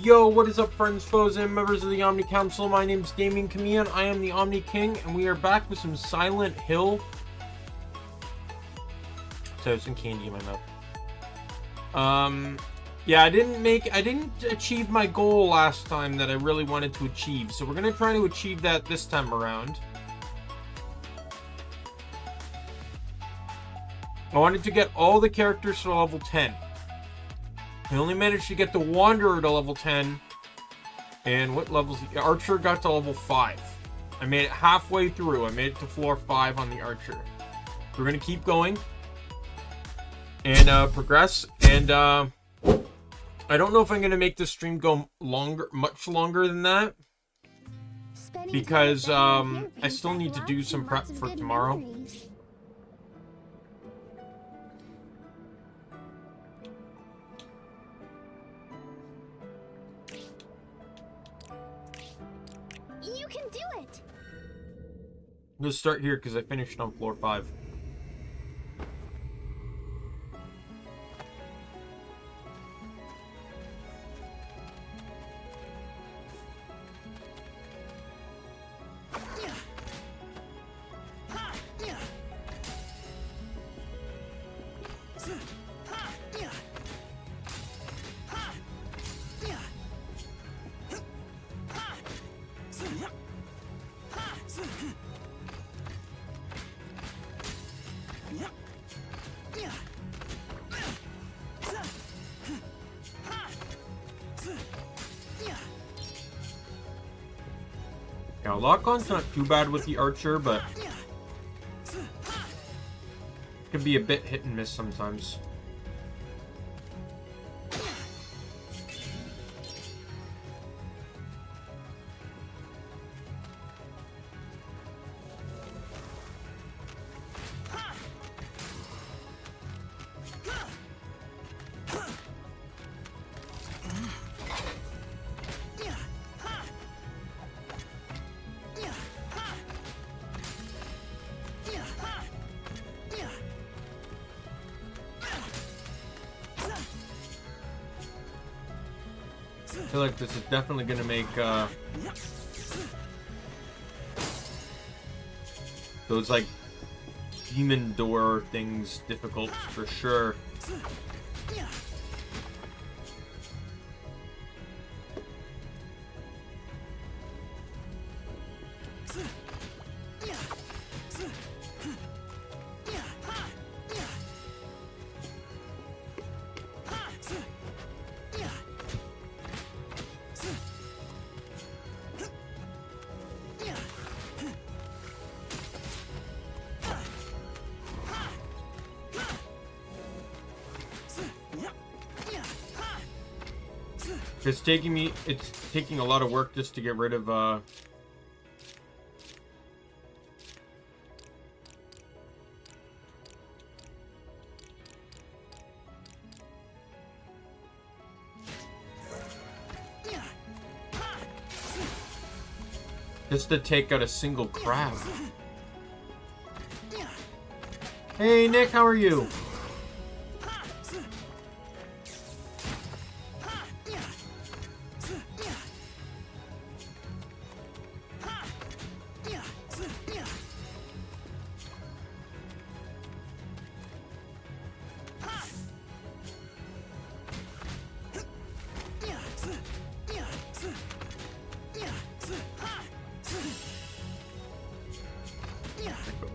Yo, what is up, friends, foes, and members of the Omni Council? My name is Daimien Kamiya and I am the Omni King, and we are back with some Silent Hill. So, some candy in my mouth. Yeah, I didn't achieve my goal last time that I really wanted to achieve, so we're gonna try to achieve that this time around. I wanted to get all the characters to level 10. I only managed to get the Wanderer to level 10. And what levels? The Archer got to level 5. I made it halfway through. I made it to floor 5 on the Archer. We're going to keep going. And progress. And I don't know if I'm going to make this stream go much longer than that. Because I still need to do some prep for tomorrow. You can do it. Let's start here because I finished on floor 5. Now, lock-on's not too bad with the Archer, but it can be a bit hit and miss sometimes. I feel like this is definitely going to make those like demon door things difficult for sure. It's taking a lot of work just to get rid of just to take out a single crab. Hey Nick, how are you?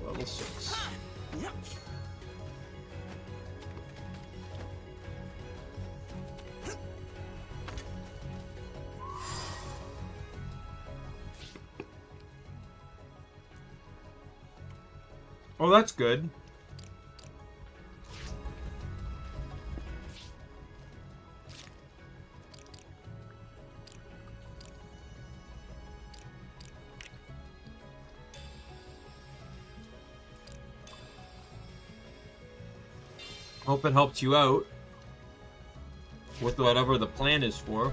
Level 6. Oh, that's good. Hope it helps you out with whatever the plan is for.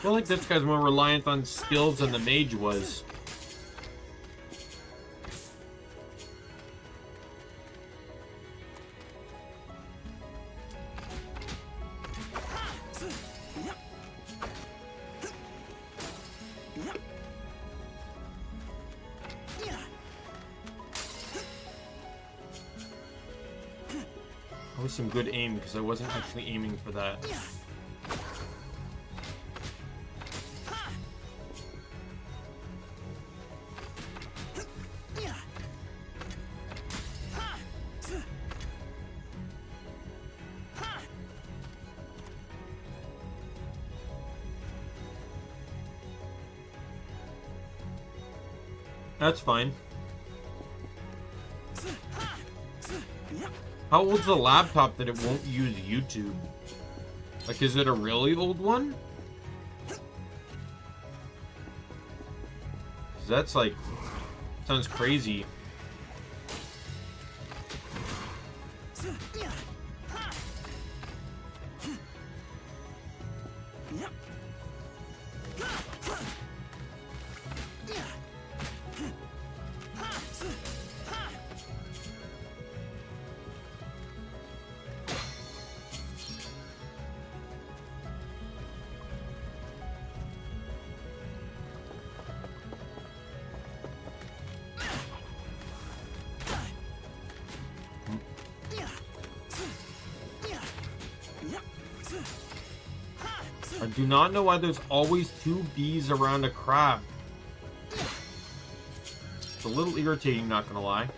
feel like this guy's more reliant on skills than the mage was. That was some good aim because I wasn't actually aiming for that. That's fine. How old's the laptop that it won't use YouTube? Like, is it a really old one? 'Cause that's like, sounds crazy. I do not know why there's always two bees around a crab. It's a little irritating, not gonna lie.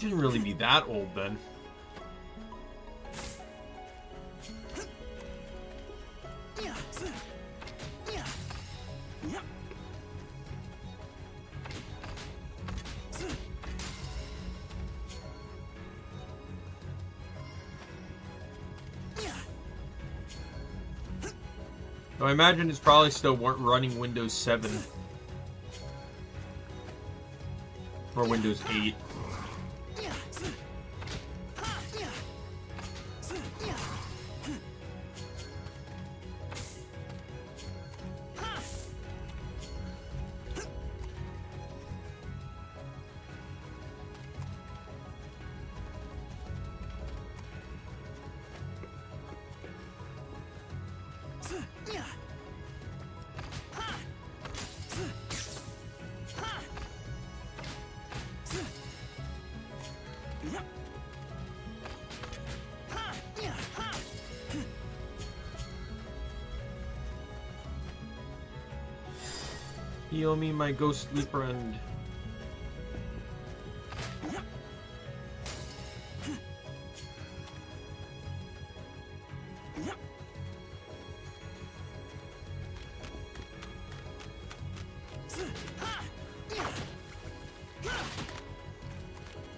Shouldn't really be that old then. So I imagine it's probably still running Windows 7 or Windows 8. Heal me, my ghostly friend.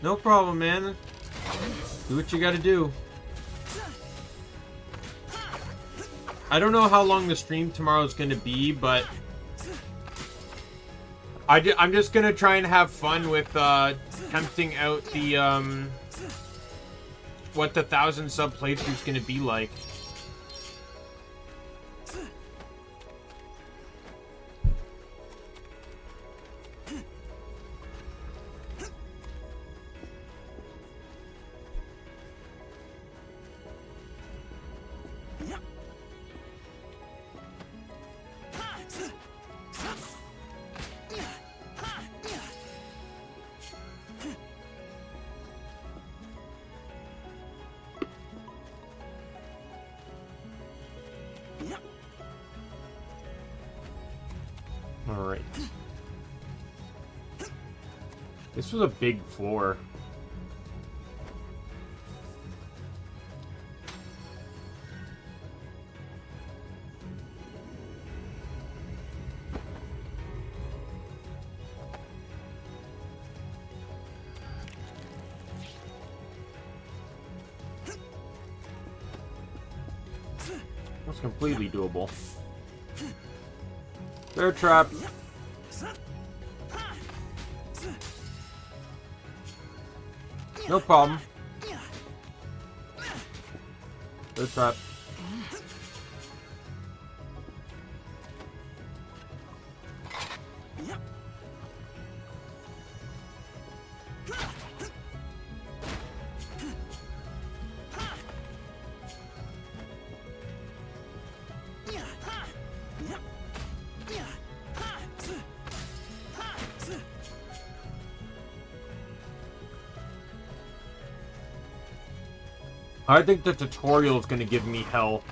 No problem, man. Do what you gotta do. I don't know how long the stream tomorrow is gonna be, but I'm just gonna try and have fun with tempting out the what the 1,000 sub playthrough is gonna be like. This was a big floor. That's completely doable. Bear trap. No problem. Bear trap. I think the tutorial is going to give me hell.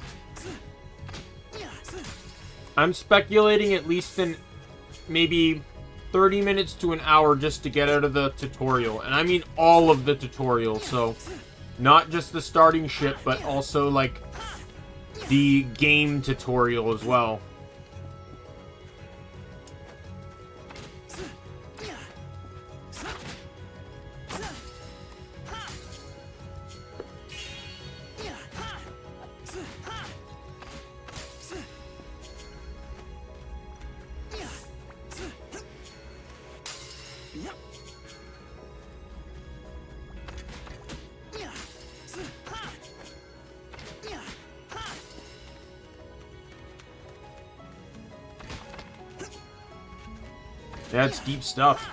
I'm speculating at least in maybe 30 minutes to an hour just to get out of the tutorial. And I mean all of the tutorial, so not just the starting ship, but also like the game tutorial as well. That's deep stuff.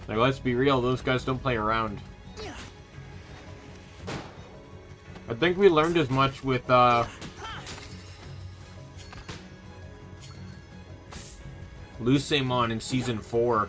Like, let's be real, those guys don't play around. I think we learned as much with, Luceimon in Season 4.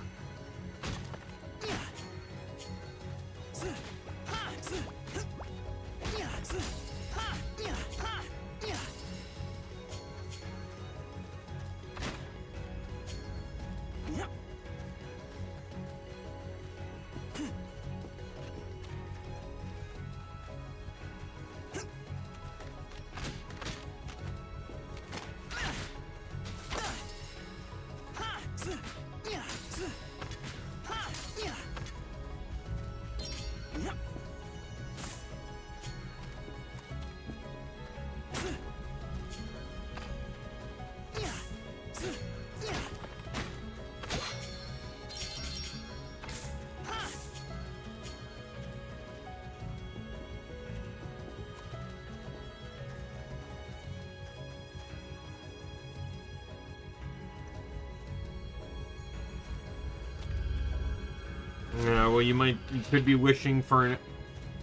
Yeah, well, you could be wishing for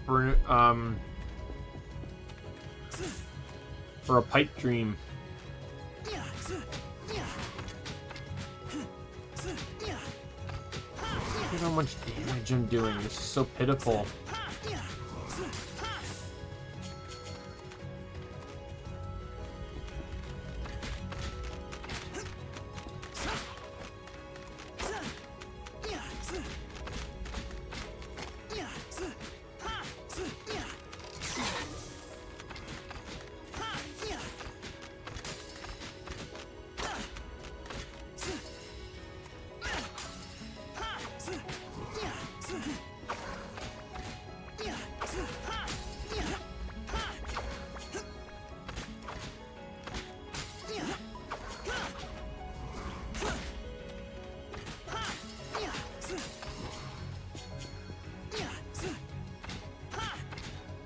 a pipe dream. Look at how much damage I'm doing. This is so pitiful.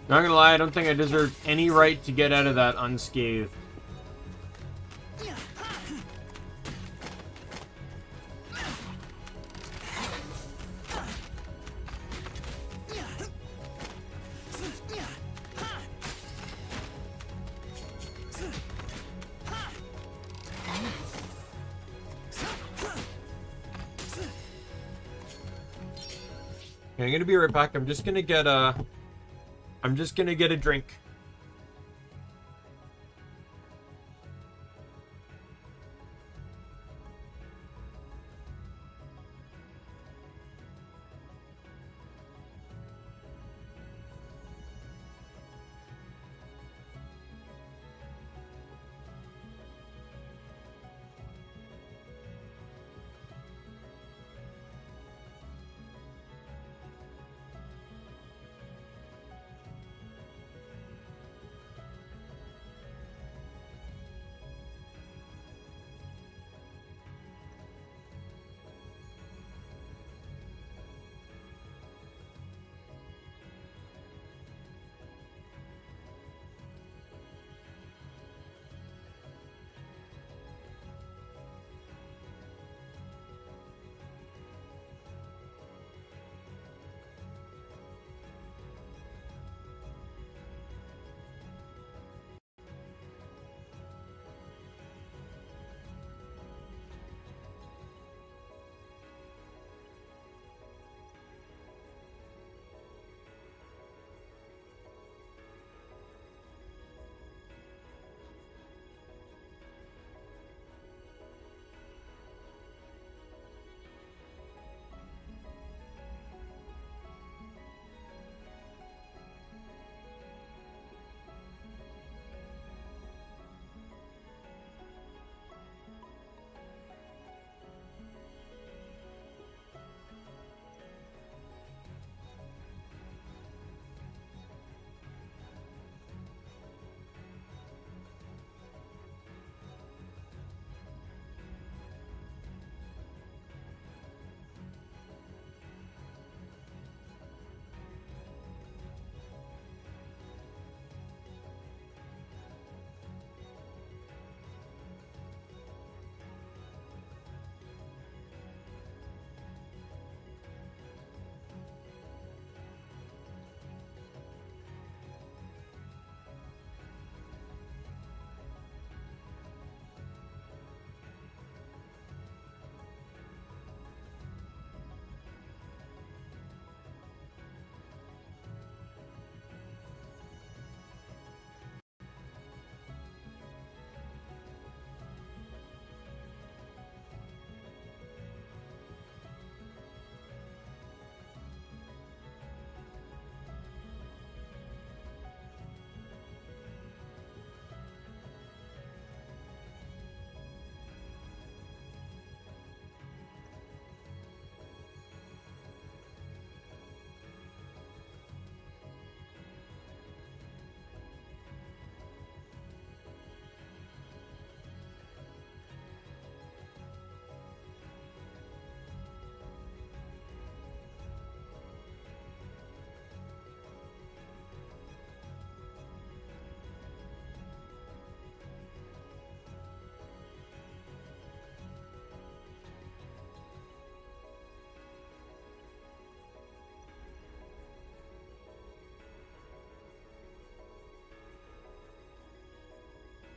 Not gonna lie, I don't think I deserve any right to get out of that unscathed. Okay, I'm gonna be right back. I'm just gonna get I'm just gonna get a drink.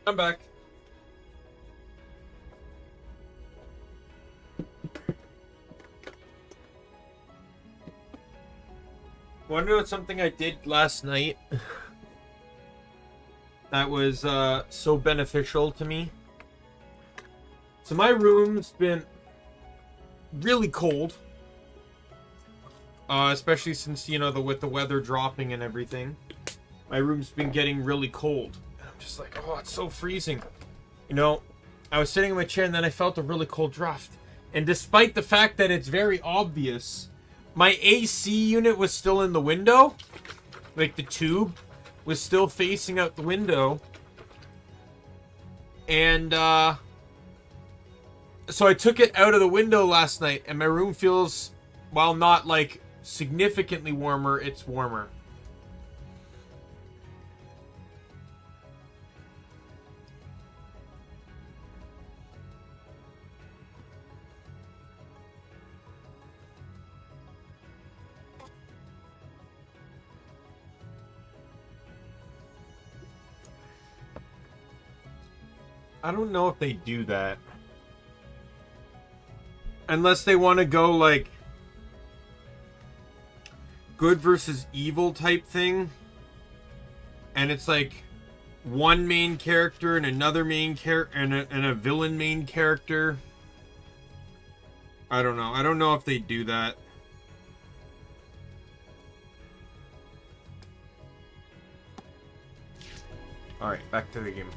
I'm back. Want to know something I did last night that was so beneficial to me? So my room's been really cold, especially since, you know, with the weather dropping and everything. My room's been getting really cold. And I'm just like, oh, it's so freezing. You know, I was sitting in my chair and then I felt a really cold draft. And despite the fact that it's very obvious, my AC unit was still in the window. Like, the tube was still facing out the window. And, so I took it out of the window last night, and my room feels, while not, like, significantly warmer, it's warmer. I don't know if they do that. Unless they want to go, like, good versus evil type thing. and it's like one main character and another main character and a villain main character. I don't know. I don't know if they do that. Alright, back to the game.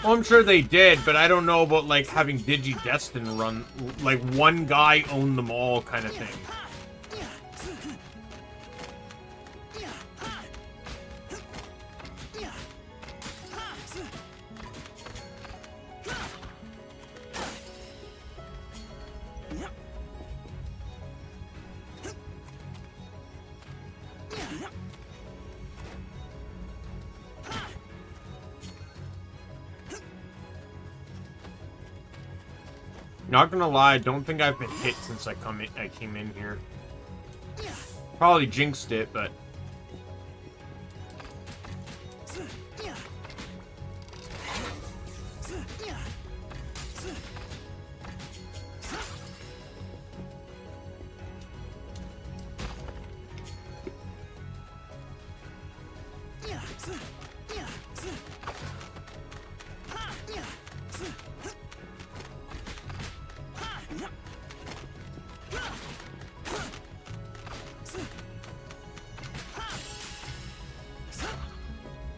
Well, I'm sure they did, but I don't know about, like, having Digi-Destin run, like, one guy own them all kind of thing. Not gonna lie, I don't think I've been hit since I came in here. Probably jinxed it, but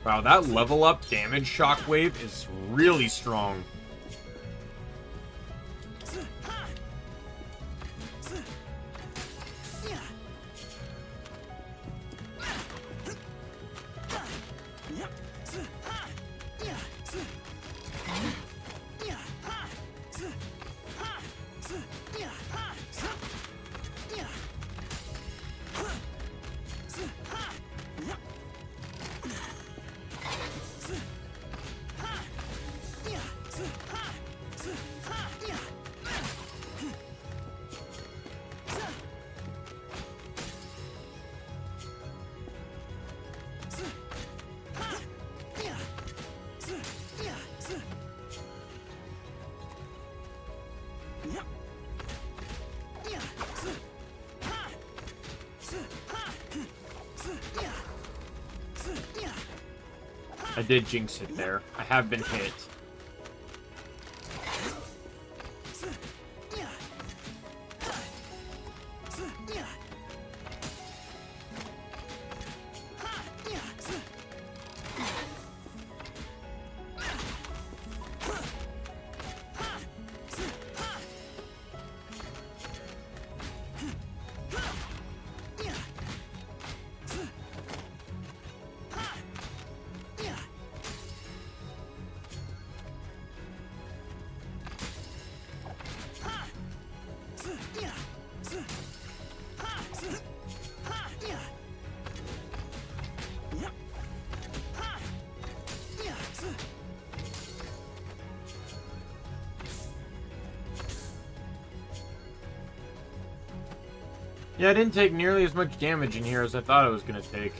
wow, that level up damage shockwave is really strong. I did jinx it there. I have been hit. Yeah, I didn't take nearly as much damage in here as I thought I was going to take.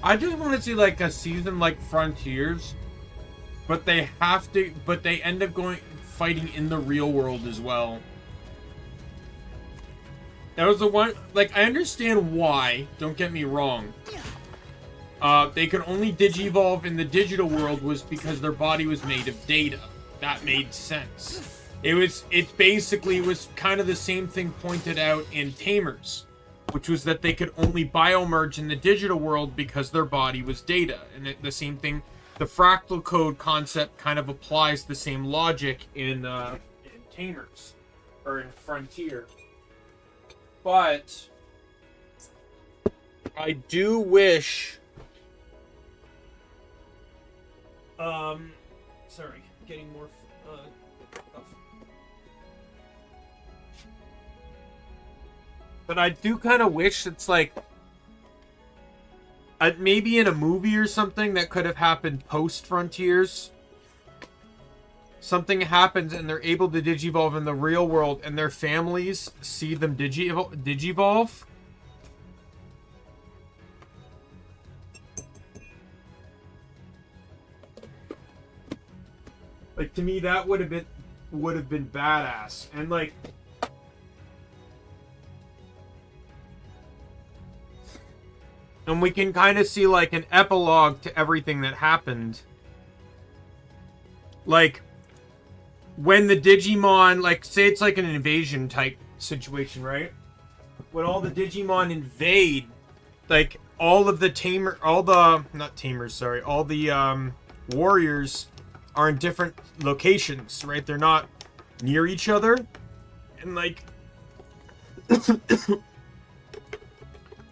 I just want to see like a season like Frontiers, but they have to, but they end up fighting in the real world as well. That was the one, like, I understand why, don't get me wrong. They could only digivolve in the digital world was because their body was made of data. That made sense. It basically was kind of the same thing pointed out in Tamers, which was that they could only biomerge in the digital world because their body was data. And the same thing, the fractal code concept kind of applies the same logic in Tamers, or in Frontier. But I do wish... sorry, getting more... But I do kind of wish it's like... maybe in a movie or something that could have happened post-Frontiers. Something happens and they're able to digivolve in the real world and their families see them digivolve. Like, to me, that would have been badass. And like... And we can kind of see like an epilogue to everything that happened. Like, when the Digimon, like, say it's like an invasion type situation, right? When all the Digimon invade, like, all of the all the warriors are in different locations, right? They're not near each other. And like...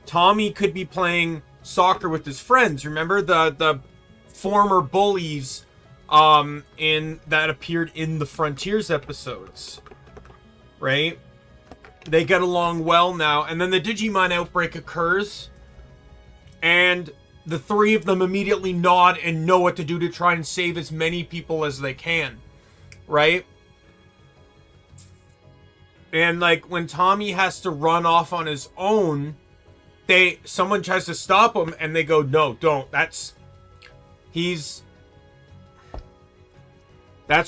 Tommy could be playing soccer with his friends. Remember the former bullies that appeared in the Frontiers episodes, right? They get along well now, and then the Digimon outbreak occurs, and the three of them immediately nod and know what to do to try and save as many people as they can, right? And like when Tommy has to run off on his own, someone tries to stop him and they go, no, don't. That's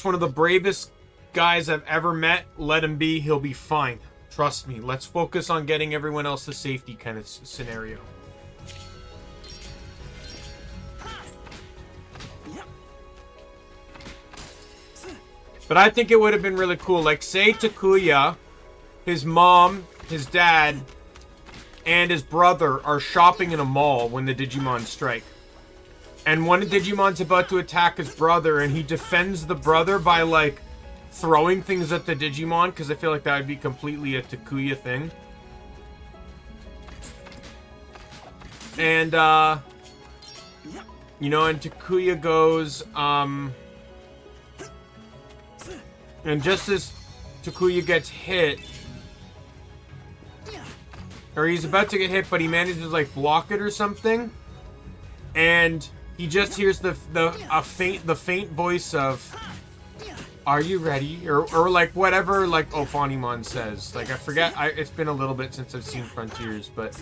one of the bravest guys I've ever met. Let him be. He'll be fine. Trust me. Let's focus on getting everyone else to safety kind of scenario. But I think it would have been really cool. Like, say Takuya, his mom, his dad, and his brother are shopping in a mall when the Digimon strike. And one Digimon's about to attack his brother, and he defends the brother by, like, throwing things at the Digimon, because I feel like that would be completely a Takuya thing. And, you know, and Takuya goes, and just as Takuya gets hit, or he's about to get hit, but he manages to, like, block it or something. And he just hears the faint voice of, "Are you ready?" Or like, whatever, like, Ophanimon says. Like, I forget, it's been a little bit since I've seen Frontiers, but...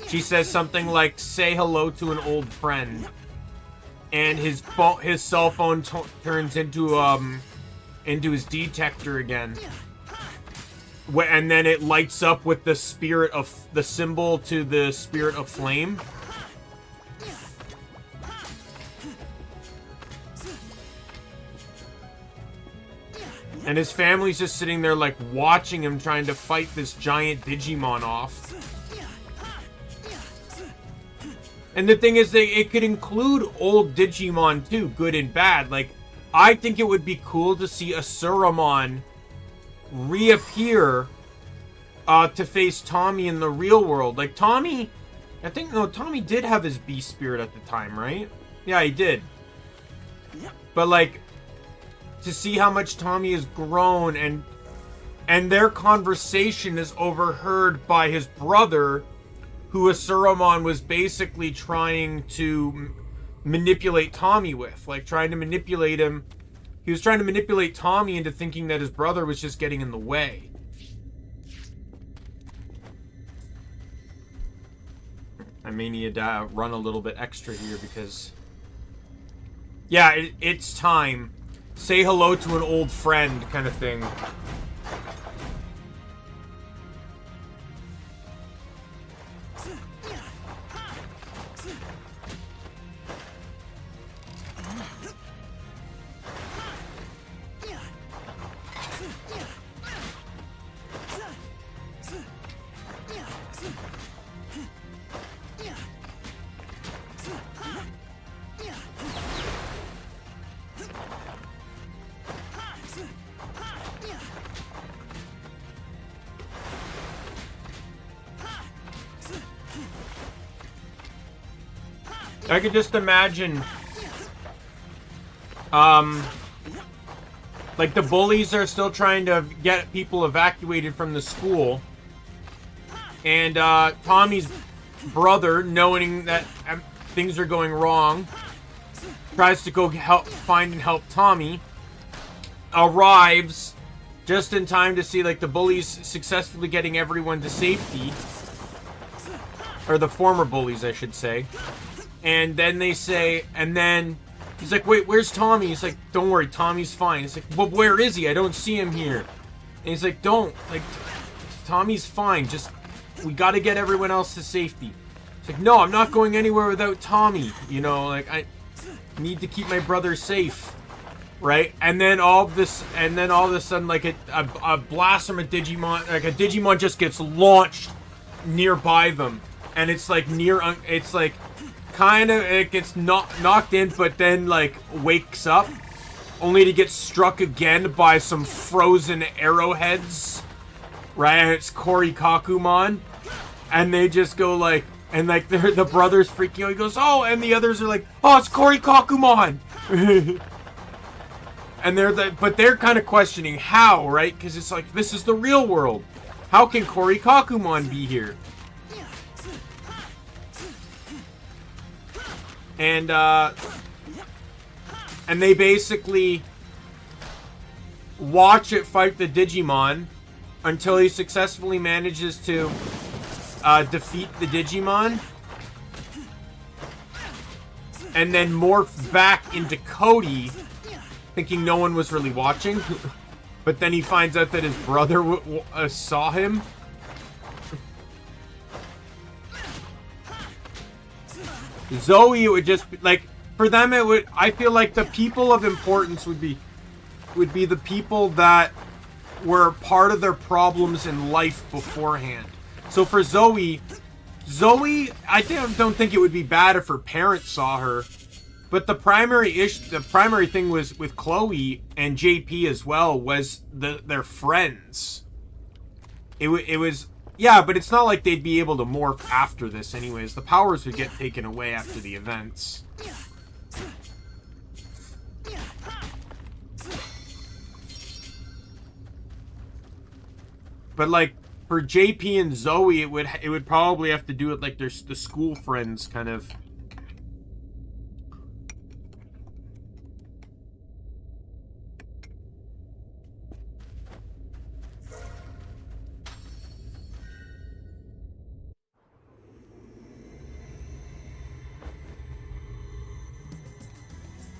She says something like, "Say hello to an old friend," and his cell phone turns into his detector again, and then it lights up with the spirit of the symbol to the spirit of flame. And his family's just sitting there, like, watching him trying to fight this giant Digimon off. And the thing is, it could include old Digimon too, good and bad. Like, I think it would be cool to see Asuramon reappear to face Tommy in the real world. Like, Tommy, Tommy did have his beast spirit at the time, right? Yeah, he did. But, like, to see how much Tommy has grown, and their conversation is overheard by his brother, who Asuramon was basically trying to manipulate Tommy with. Like, trying to manipulate him. He was trying to manipulate Tommy into thinking that his brother was just getting in the way. I may need to run a little bit extra here because... Yeah, it's time. Say hello to an old friend kind of thing. I could just imagine, like the bullies are still trying to get people evacuated from the school. And Tommy's brother, knowing that things are going wrong, tries to go find and help Tommy. Arrives just in time to see like the bullies successfully getting everyone to safety. Or the former bullies, I should say. And then they say, and then he's like, wait, where's Tommy? He's like, don't worry, Tommy's fine. He's like, well, where is he? I don't see him here. And he's like, Tommy's fine. Just, we got to get everyone else to safety. It's like, no, I'm not going anywhere without Tommy. You know, like, I need to keep my brother safe. Right? And then all of a sudden, like, a blast from a Digimon, like, a Digimon just gets launched nearby them. And it's, like, it's, like, kind of, it gets knocked in, but then, like, wakes up. Only to get struck again by some frozen arrowheads. Right? And it's Korikakumon. And they just go, like, and, like, the brother's freaking out. He goes, oh, and the others are like, oh, it's Korikakumon! And they're kind of questioning how, right? Because it's like, this is the real world. How can Korikakumon be here? And they basically watch it fight the Digimon until he successfully manages to defeat the Digimon. And then morph back into Cody, thinking no one was really watching. But then he finds out that his brother saw him. Zoe would just be, like, for them it would, I feel like the people of importance would be the people that were part of their problems in life beforehand. So for Zoe, I don't think it would be bad if her parents saw her. But the primary thing was with Chloe and JP as well was their friends. It was, yeah, but it's not like they'd be able to morph after this anyways. The powers would get taken away after the events. But like for JP and Zoe, it would probably have to do with like the school friends kind of.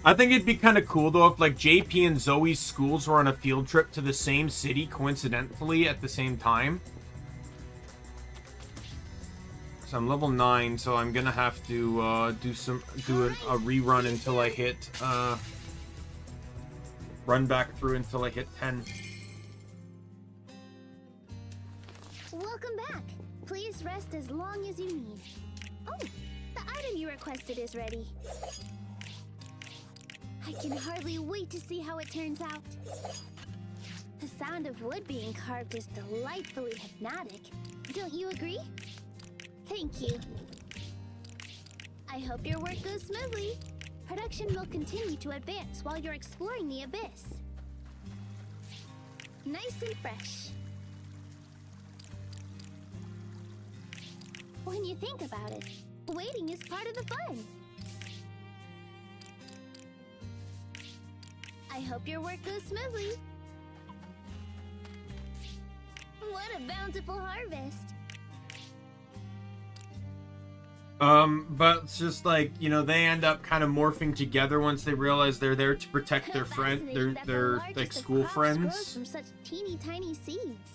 I think it'd be kind of cool, though, if, like, JP and Zoe's schools were on a field trip to the same city, coincidentally, at the same time. So I'm level 9, so I'm gonna have to, do a rerun until I hit, run back through until I hit 10. Welcome back. Please rest as long as you need. Oh, the item you requested is ready. I can hardly wait to see how it turns out. The sound of wood being carved is delightfully hypnotic. Don't you agree? Thank you. I hope your work goes smoothly. Production will continue to advance while you're exploring the abyss. Nice and fresh. When you think about it, waiting is part of the fun. I hope your work goes smoothly. What a bountiful harvest. But it's just like, you know, they end up kind of morphing together once they realize they're there to protect their friend, their like school friends. From such teeny tiny seeds.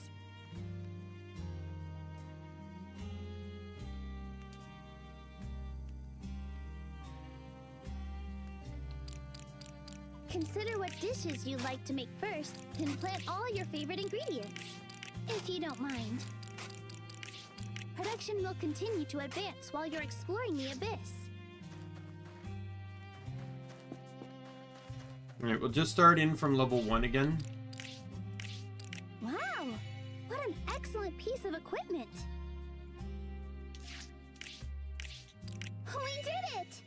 Consider what dishes you'd like to make first, then plant all your favorite ingredients, if you don't mind. Production will continue to advance while you're exploring the abyss. Alright, we'll just start in from level 1 again. Wow! What an excellent piece of equipment! We did it!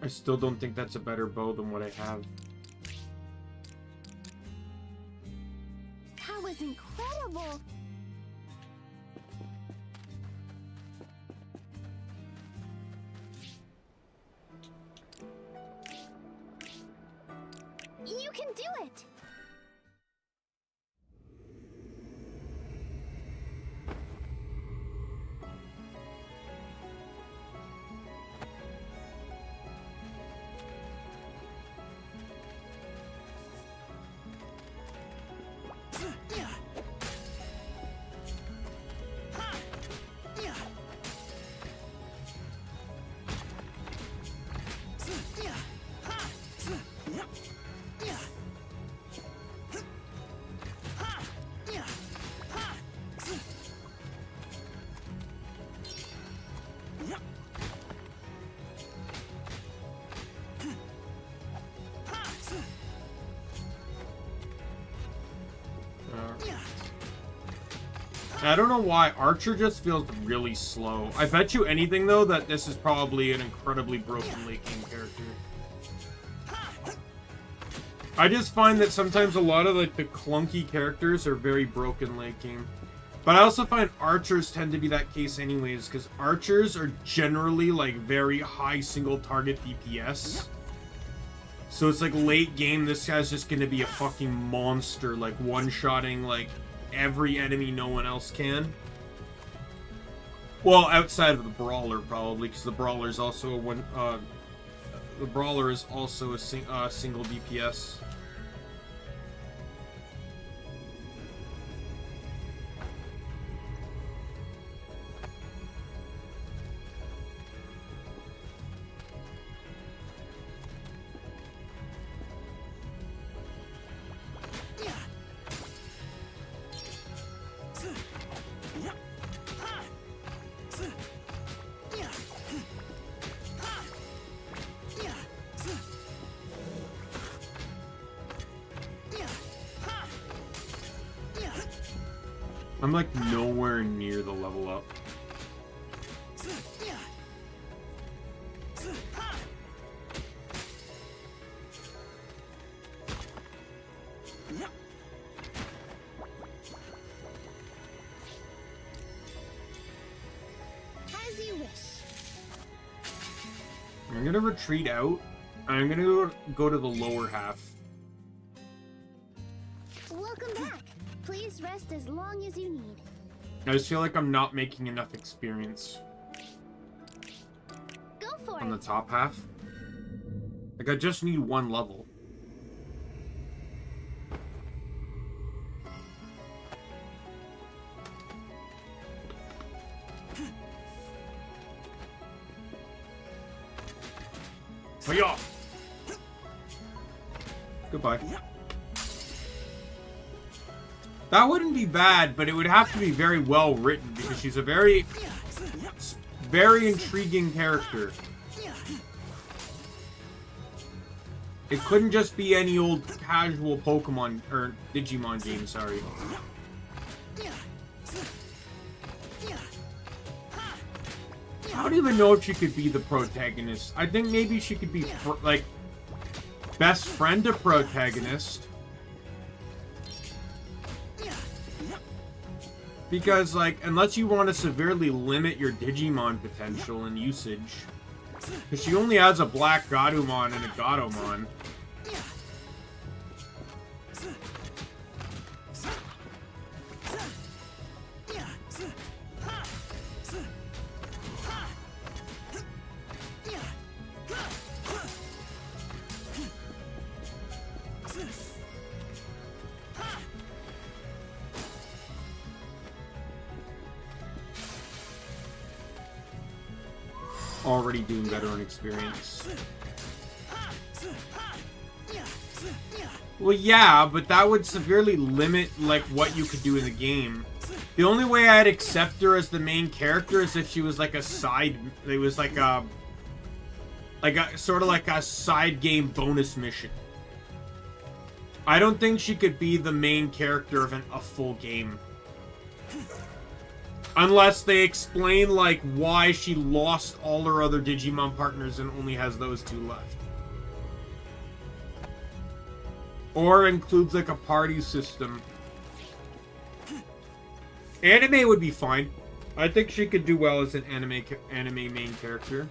I still don't think that's a better bow than what I have. That was incredible. You can do it. I don't know why. Archer just feels really slow. I bet you anything, though, that this is probably an incredibly broken late game character. I just find that sometimes a lot of like the clunky characters are very broken late game. But I also find archers tend to be that case anyways, because archers are generally like very high single target DPS. So it's like late game, this guy's just gonna be a fucking monster, like one-shotting like every enemy no one else can. Well, outside of the brawler probably, because the brawler is also a single DPS. I'm like nowhere near the level up. As you wish. I'm gonna retreat out. I'm gonna go to the lower half. Welcome back. Please rest as long as you need. I just feel like I'm not making enough experience Go for on the it. top half. Like, I just need one level. Hiya! Goodbye. That wouldn't be bad, but it would have to be very well written because she's a very intriguing character. It couldn't just be any old casual Pokemon or Digimon game, sorry. I don't even know if she could be the protagonist. I think maybe she could be like best friend to protagonist. Because, like, unless you want to severely limit your Digimon potential and usage. Because she only has a Black Godumon and a Godomon. Already doing better on experience. Well, yeah, but that would severely limit, like, what you could do in the game. The only way I'd accept her as the main character is if she was, like, a side... It was, like a sort of like a side game bonus mission. I don't think she could be the main character of a full game. Unless they explain, like, why she lost all her other Digimon partners and only has those two left. Or includes, like, a party system. Anime would be fine. I think she could do well as an anime main character.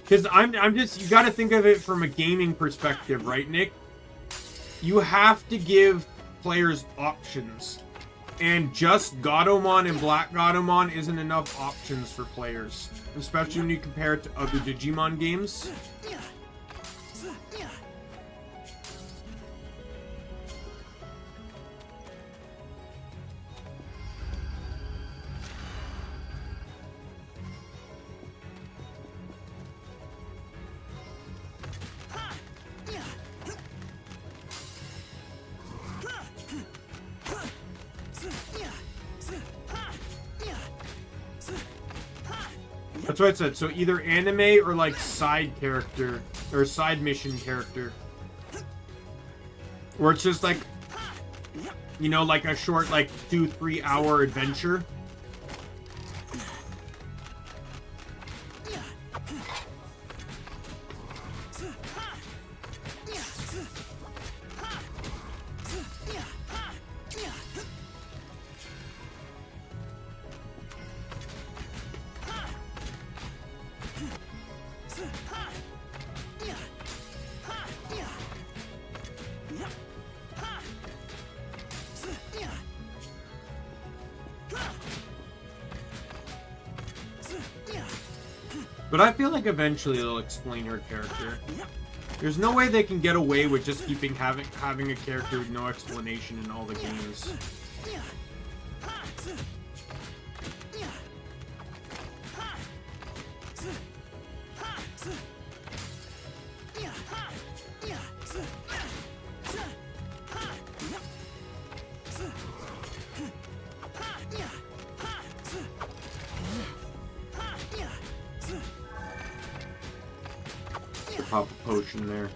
Because I'm just... You gotta think of it from a gaming perspective, right, Nick? You have to give players options. And just Gatomon and Black Gatomon isn't enough options for players. Especially when you compare it to other Digimon games. That's what I said. So either anime or like side character or side mission character, or it's just like, you know, like a short like 2-3 hour adventure. But I feel like eventually they'll explain her character. There's no way they can get away with just keeping having a character with no explanation in all the games. Pop a potion there.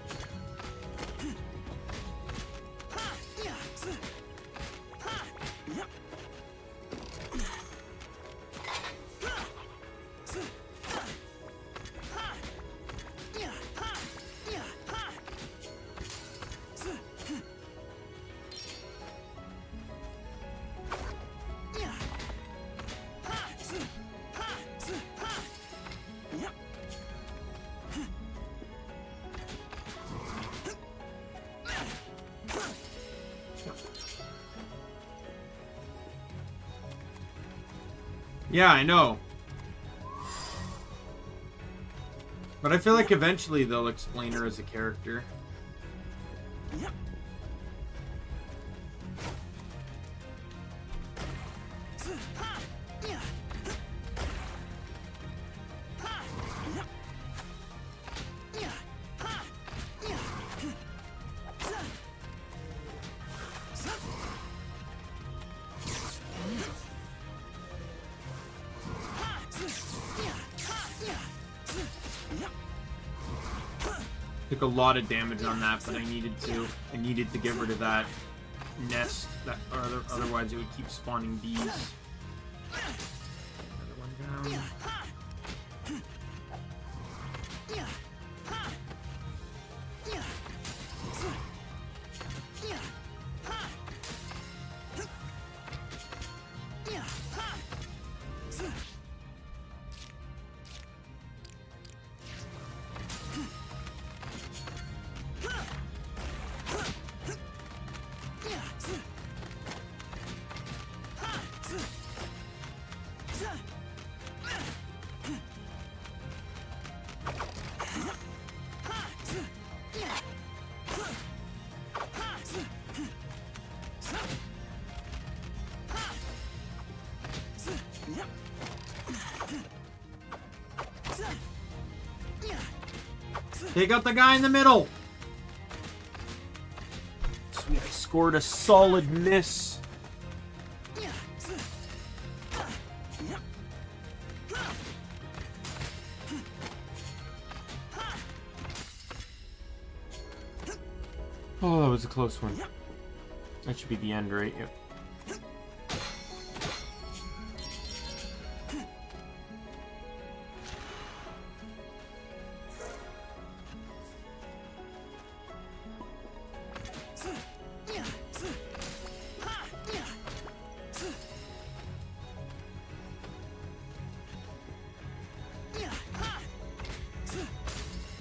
Yeah, I know. But I feel like eventually they'll explain her as a character. Took a lot of damage on that, but I needed to get rid of that nest, or otherwise it would keep spawning bees. Another one down. Take out the guy in the middle! Sweet, I scored a solid miss. Oh, that was a close one. That should be the end, right? Yep.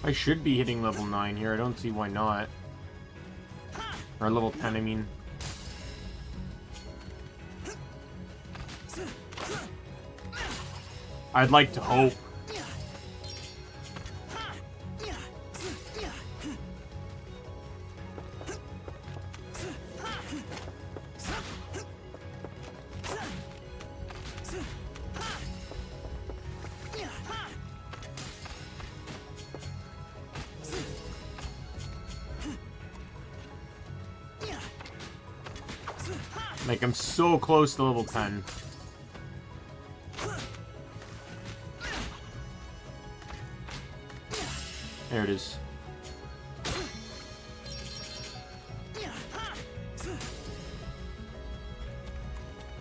I should be hitting level 9 here. I don't see why not. Or level 10, I mean. I'd like to hope. Like, I'm so close to level 10. There it is.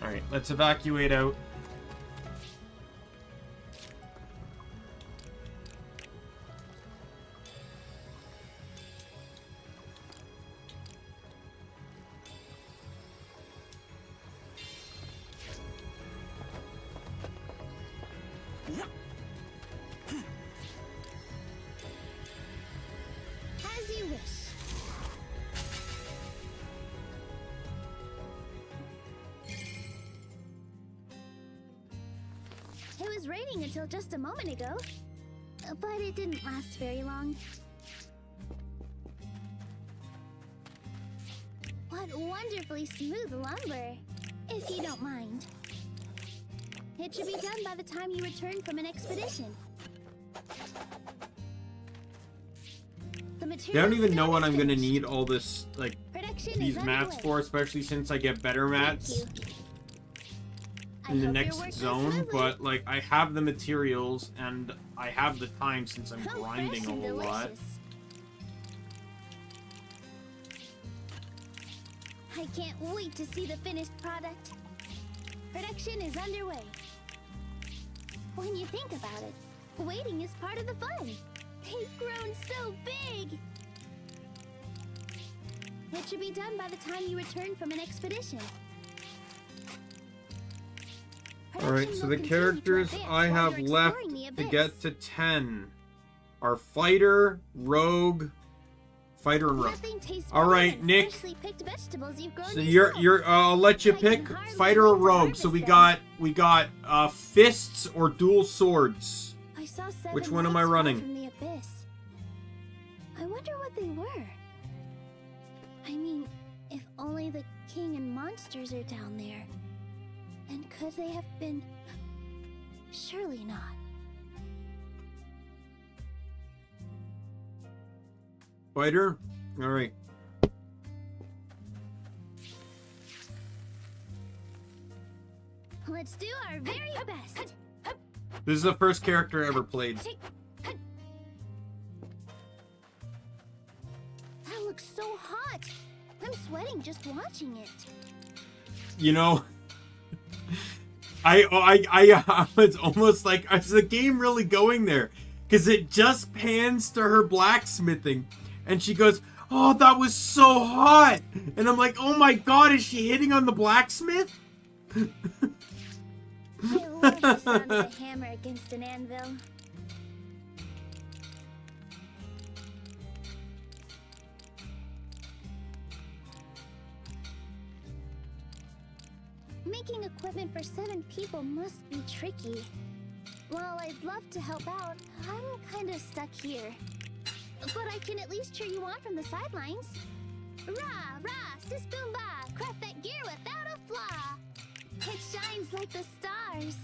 Alright, let's evacuate out. As you wish. It was raining until just a moment ago, but it didn't last very long. What wonderfully smooth lumber, if you don't mind. It should be done by the time you return from an expedition. I don't even know what I'm gonna need all this, like, these mats for, especially since I get better mats in the next zone, but, like, I have the materials, and I have the time since I'm grinding a whole lot. I can't wait to see the finished product. Production is underway. When you think about it, waiting is part of the fun. They've grown so big! It should be done by the time you return from an expedition. Alright, so the characters I have left to get to 10 are Fighter, Rogue, Fighter, and Rogue. Alright, Nick. So I'll let you pick Fighter or Rogue. So we got fists or dual swords. Which one am I running? From the abyss. I wonder what they were. I mean, if only the king and monsters are down there. And could they have been? Surely not. Fighter? Alright. Let's do our very best. This is the first character I ever played. That looks so hot. I'm sweating just watching it. You know, it's almost like, is the game really going there? Because it just pans to her blacksmithing, and she goes, "Oh, that was so hot!" And I'm like, "Oh my god, is she hitting on the blacksmith?" I love the sound of a hammer against an anvil. Making equipment for 7 people must be tricky. While I'd love to help out, I'm kind of stuck here. But I can at least cheer you on from the sidelines. Rah, rah, sis boom ba, craft that gear without a flaw. It shines like the stars.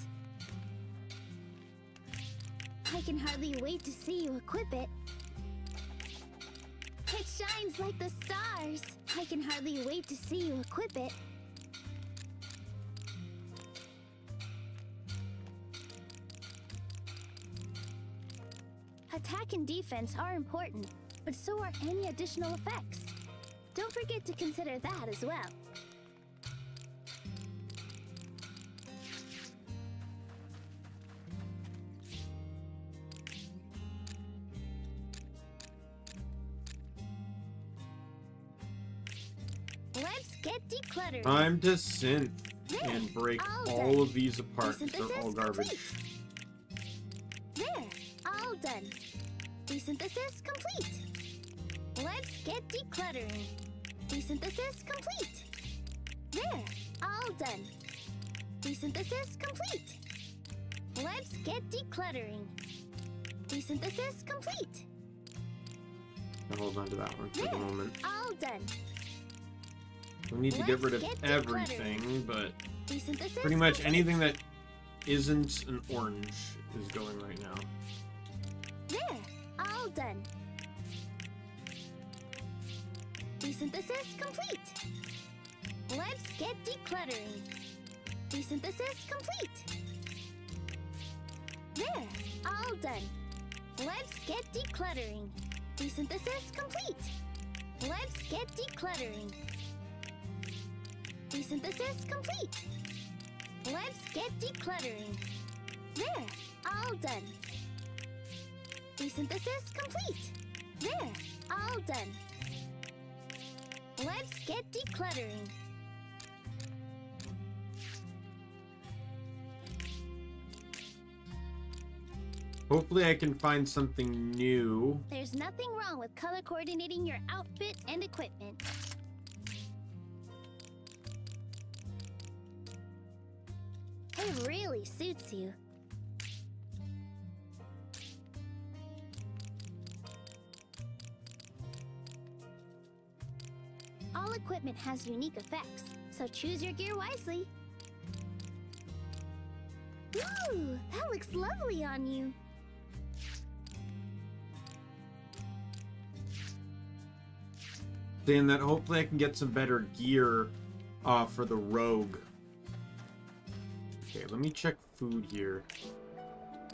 I can hardly wait to see you equip it. It shines like the stars. I can hardly wait to see you equip it. Attack and defense are important, but so are any additional effects. Don't forget to consider that as well. Let's get decluttered. Time to synth and break all of these apart because they're all garbage. There, all done. Desynthesis complete. Let's get decluttering. Desynthesis complete. There, all done. Desynthesis complete. Let's get decluttering. Desynthesis complete. I'll hold on to that one for the moment. All done. We need to get rid of everything, but Desynthesis pretty much complete. anything that isn't an orange is going right now. There, all done. Desynthesis complete. Let's get decluttering. Desynthesis complete. There, all done. Let's get decluttering. Desynthesis complete. Let's get decluttering. Desynthesis complete. Let's get decluttering. There, all done. Desynthesis complete. There, all done. Let's get decluttering. Hopefully I can find something new. There's nothing wrong with color coordinating your outfit and equipment. It really suits you. All equipment has unique effects, so choose your gear wisely. Ooh, that looks lovely on you. Saying that hopefully I can get some better gear for the rogue. Okay, let me check food here.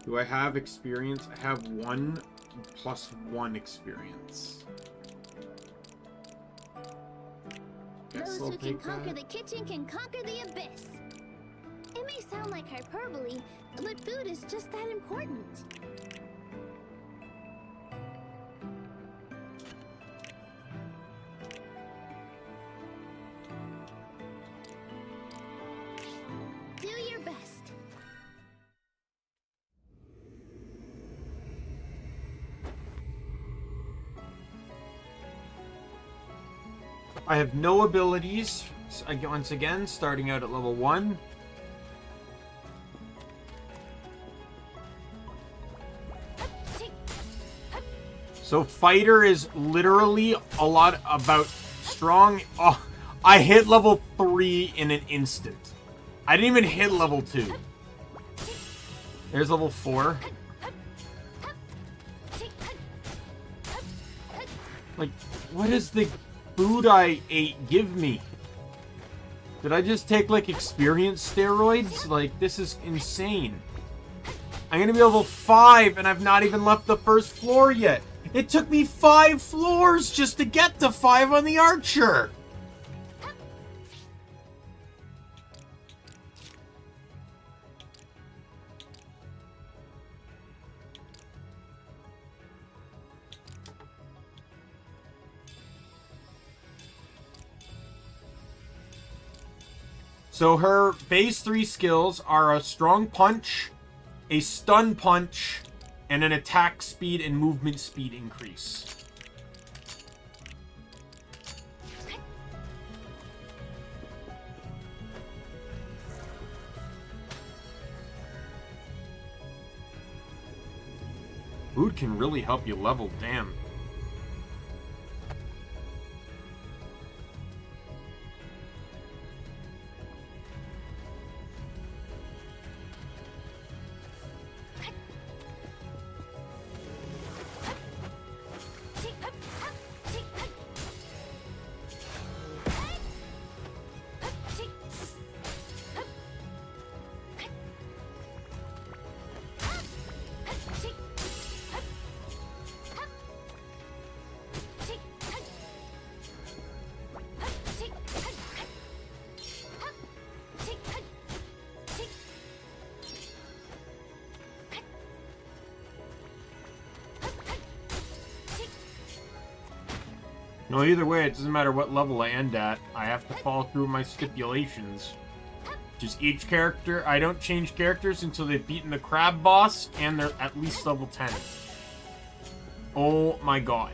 Do I have experience? I have 1+1 experience. Guess Those I'll who can take conquer that. the kitchen can conquer the abyss. It may sound like hyperbole, but food is just that important. Do your best. I have no abilities. Once again, starting out at level 1. So fighter is literally a lot about strong. Oh, I hit level 3 in an instant. I didn't even hit level 2. There's level 4. Like, what does the food I ate give me? Did I just take, like, experience steroids? Like, this is insane. I'm gonna be level 5, and I've not even left the first floor yet. It took me 5 floors just to get to 5 on the archer. So her base 3 skills are a strong punch, a stun punch, and an attack speed and movement speed increase. Food can really help you level, damn. No, either way, it doesn't matter what level I end at. I have to follow through my stipulations. Just each character, I don't change characters until they've beaten the crab boss and they're at least level 10. Oh my god.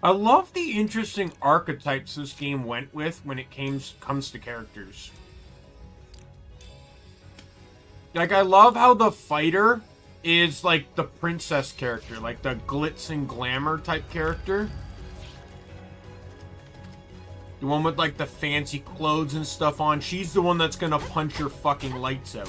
I love the interesting archetypes this game went with when it comes to characters. Like, I love how the fighter is like the princess character, like the glitz and glamour type character. The one with like the fancy clothes and stuff on. She's the one that's gonna punch your fucking lights out.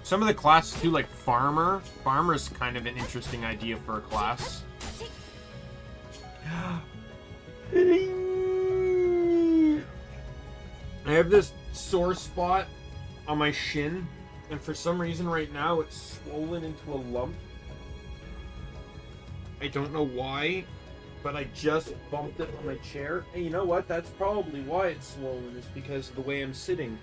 Some of the classes too, like farmer. Farmer's kind of an interesting idea for a class. I have this sore spot on my shin, and for some reason right now it's swollen into a lump. I don't know why, but I just bumped it on my chair. And you know what? That's probably why it's swollen, is because of the way I'm sitting.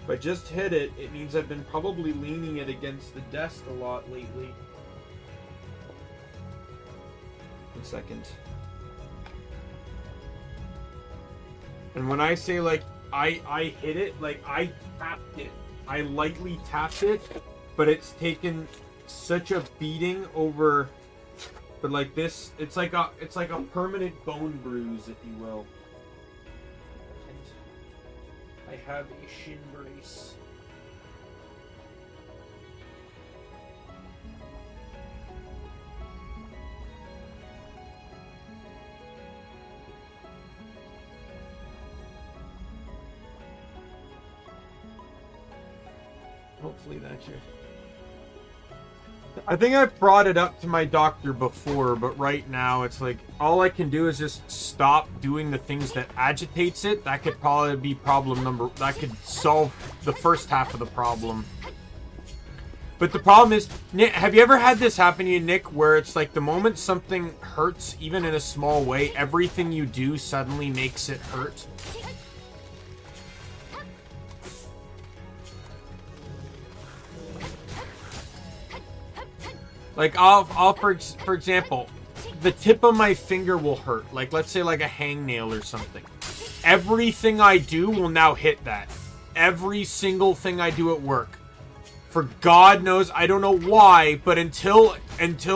If I just hit it, it means I've been probably leaning it against the desk a lot lately. 1 second. And when I say, like, I hit it, like, I tapped it. I lightly tapped it, but it's taken such a beating over... But like this, it's like a permanent bone bruise, if you will. I have a shin brace. Hopefully that's your... I think I've brought it up to my doctor before, but right now it's like all I can do is just stop doing the things that agitates it. That could probably be that could solve the first half of the problem. But the problem is, Nick, have you ever had this happen to you, Nick, where it's like the moment something hurts, even in a small way, everything you do suddenly makes it hurt? Like, for example, the tip of my finger will hurt. Like, let's say like a hangnail or something. Everything I do will now hit that. Every single thing I do at work. For God knows, I don't know why, but until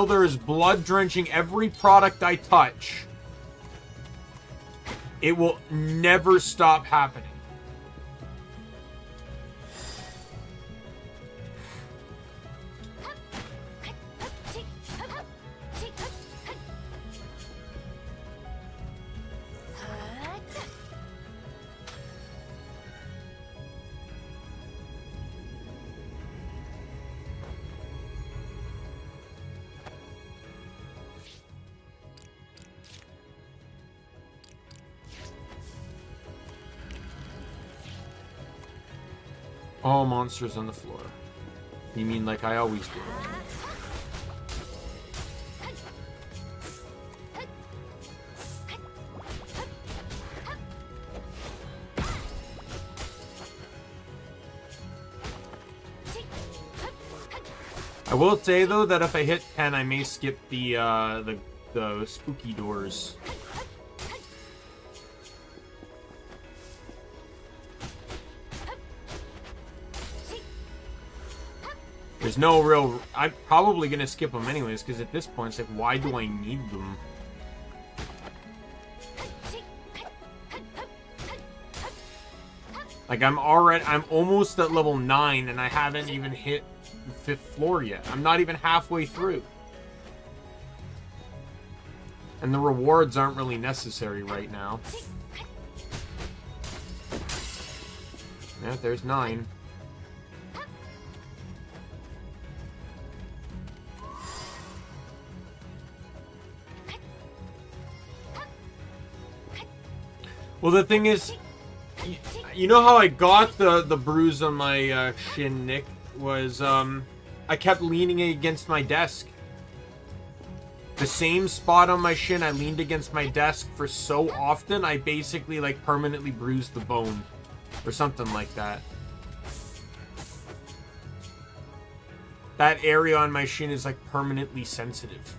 there is blood drenching every product I touch, it will never stop happening. All monsters on the floor. You mean like I always do? I will say though that if I hit 10, I may skip the spooky doors. There's no real... I'm probably going to skip them anyways, because at this point, it's like, why do I need them? Like, I'm almost at level 9, and I haven't even hit the 5th floor yet. I'm not even halfway through. And the rewards aren't really necessary right now. Yeah, there's 9. Well, the thing is, you know how I got the bruise on my shin, Nick? was I kept leaning against my desk. The same spot on my shin I leaned against my desk for so often, I basically like permanently bruised the bone or something like that. That area on my shin is like permanently sensitive.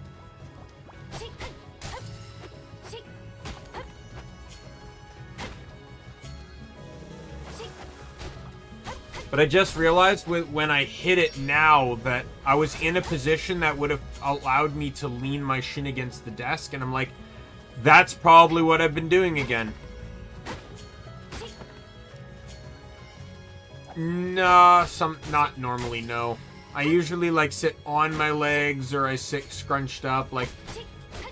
But I just realized when I hit it now that I was in a position that would have allowed me to lean my shin against the desk. And I'm like, that's probably what I've been doing again. Nah, not normally, no. I usually like sit on my legs or I sit scrunched up. Like,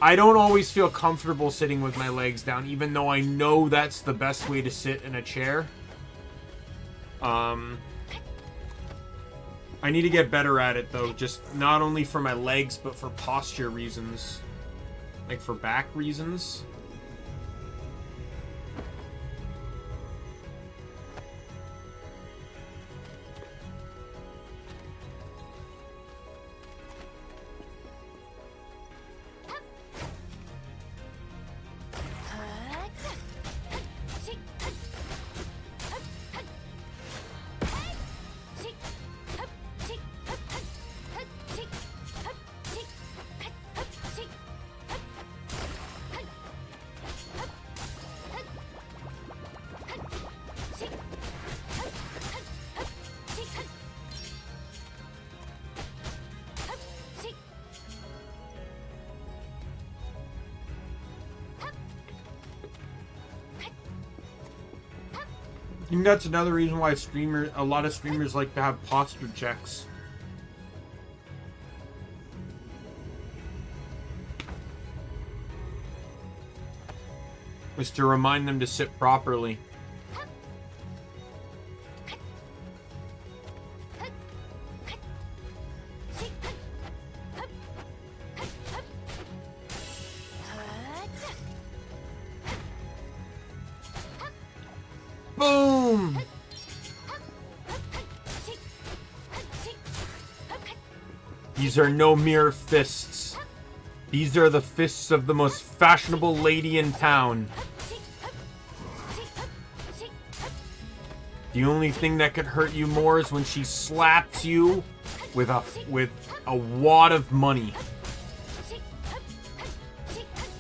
I don't always feel comfortable sitting with my legs down, even though I know that's the best way to sit in a chair. I need to get better at it, though, just not only for my legs, but for posture reasons. Like, for back reasons. I think that's another reason why a lot of streamers like to have posture checks. Was to remind them to sit properly. Boom! These are no mere fists. These are the fists of the most fashionable lady in town. The only thing that could hurt you more is when she slaps you with a wad of money.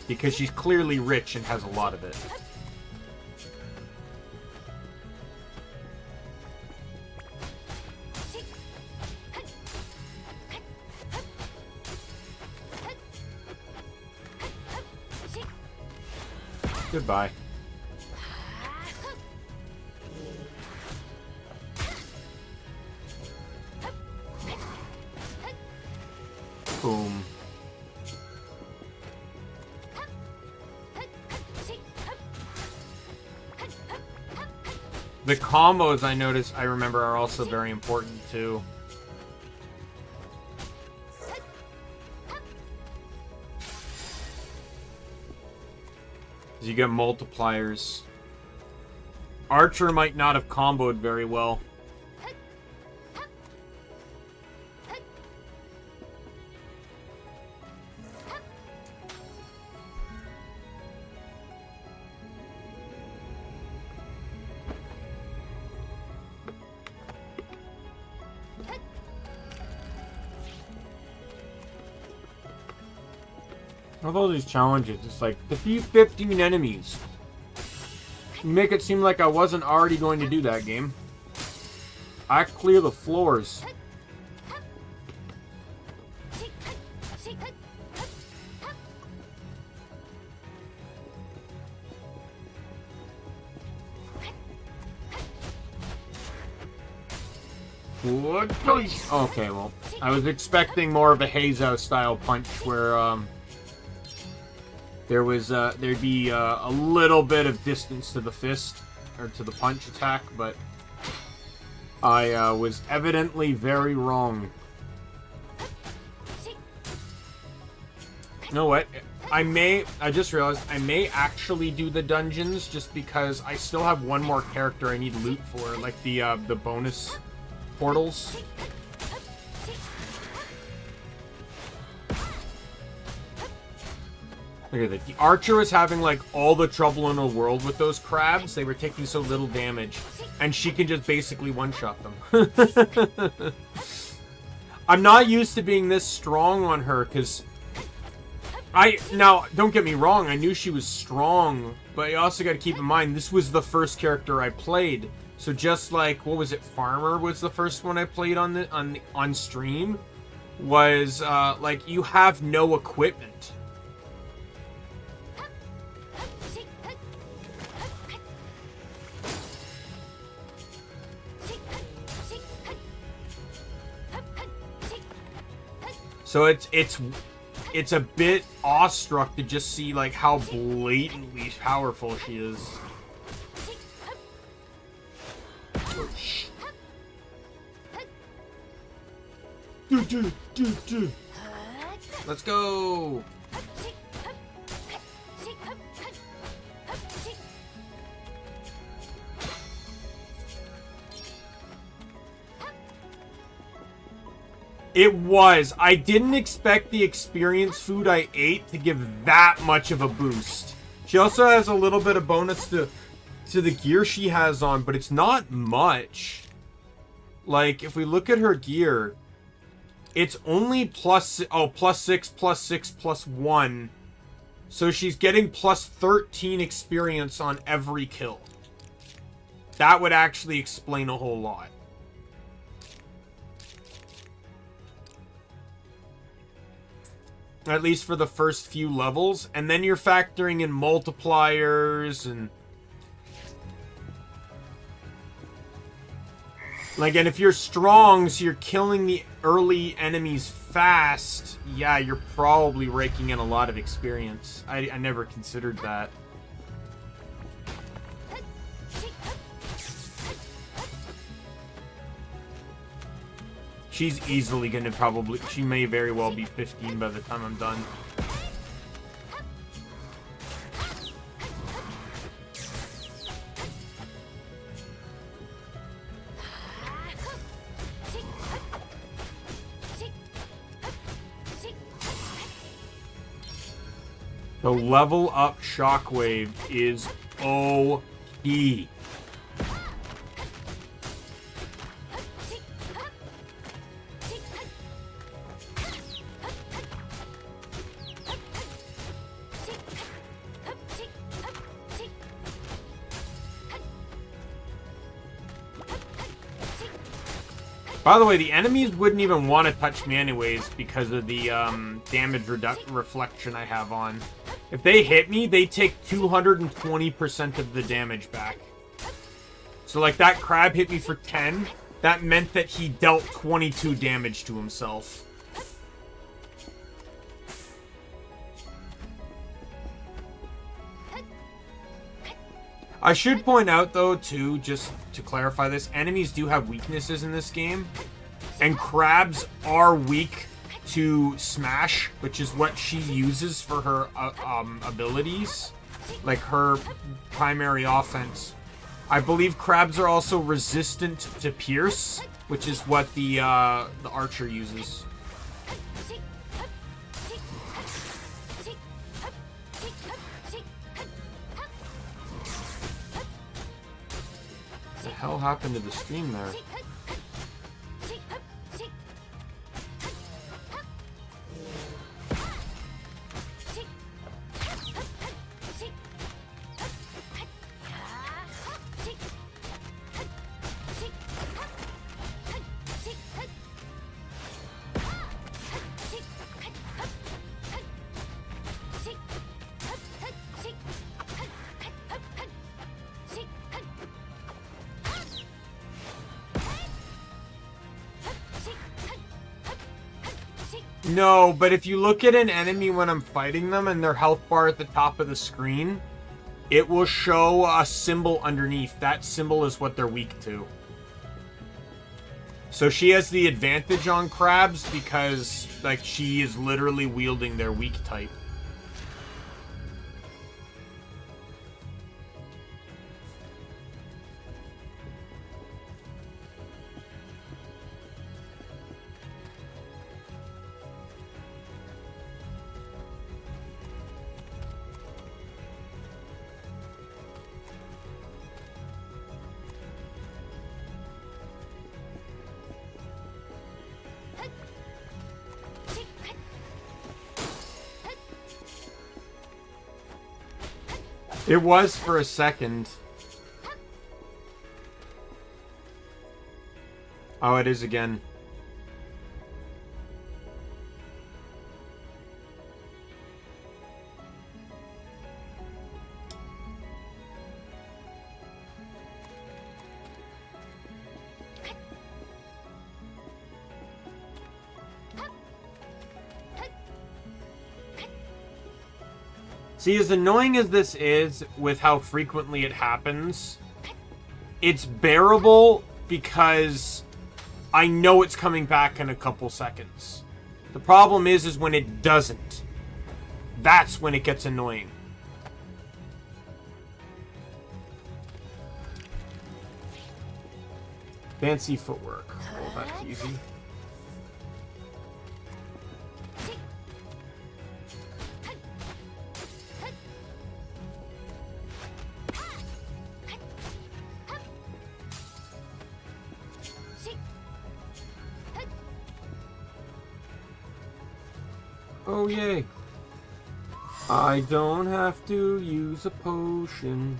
Because she's clearly rich and has a lot of it. Goodbye. Boom. The combos I remember are also very important too. You get multipliers. Archer might not have comboed very well. With all these challenges, it's like, defeat 15 enemies. You make it seem like I wasn't already going to do that game. I clear the floors. What? Okay, well, I was expecting more of a Hazo style punch where, there'd be a little bit of distance to the fist, or to the punch attack, but I was evidently very wrong. You know what? I just realized I may actually do the dungeons just because I still have one more character I need loot for, like the bonus portals. Look at that. The archer was having, like, all the trouble in the world with those crabs. They were taking so little damage. And she can just basically one-shot them. I'm not used to being this strong on her, because... Now, don't get me wrong, I knew she was strong, but you also got to keep in mind, this was the first character I played. So just like, what was it, Farmer was the first one I played on stream, was, like, you have no equipment. So it's a bit awestruck to just see, like, how blatantly powerful she is. Let's go! It was. I didn't expect the experience food I ate to give that much of a boost. She also has a little bit of bonus to the gear she has on, but it's not much. Like, if we look at her gear, it's only plus 6, plus 6, plus 1. So she's getting plus 13 experience on every kill. That would actually explain a whole lot. At least for the first few levels. And then you're factoring in multipliers and... Like, and if you're strong, so you're killing the early enemies fast, yeah, you're probably raking in a lot of experience. I never considered that. She's easily gonna probably... She may very well be 15 by the time I'm done. The level up shockwave is OP. By the way, the enemies wouldn't even want to touch me anyways because of the damage reflection I have on. If they hit me, they take 220% of the damage back. So like that crab hit me for 10. That meant that he dealt 22 damage to himself. I should point out, though, too, just to clarify this, enemies do have weaknesses in this game, and crabs are weak to smash, which is what she uses for her abilities, like her primary offense. I believe crabs are also resistant to pierce, which is what the archer uses. What the hell happened to the stream there? No, but if you look at an enemy when I'm fighting them and their health bar at the top of the screen, it will show a symbol underneath. That symbol is what they're weak to. So she has the advantage on crabs because, like, she is literally wielding their weak type. It was for a second. Oh, it is again. See, as annoying as this is with how frequently it happens, it's bearable because I know it's coming back in a couple seconds. The problem is when it doesn't. That's when it gets annoying. Fancy footwork. Oh, that's easy. Oh, yay. I don't have to use a potion.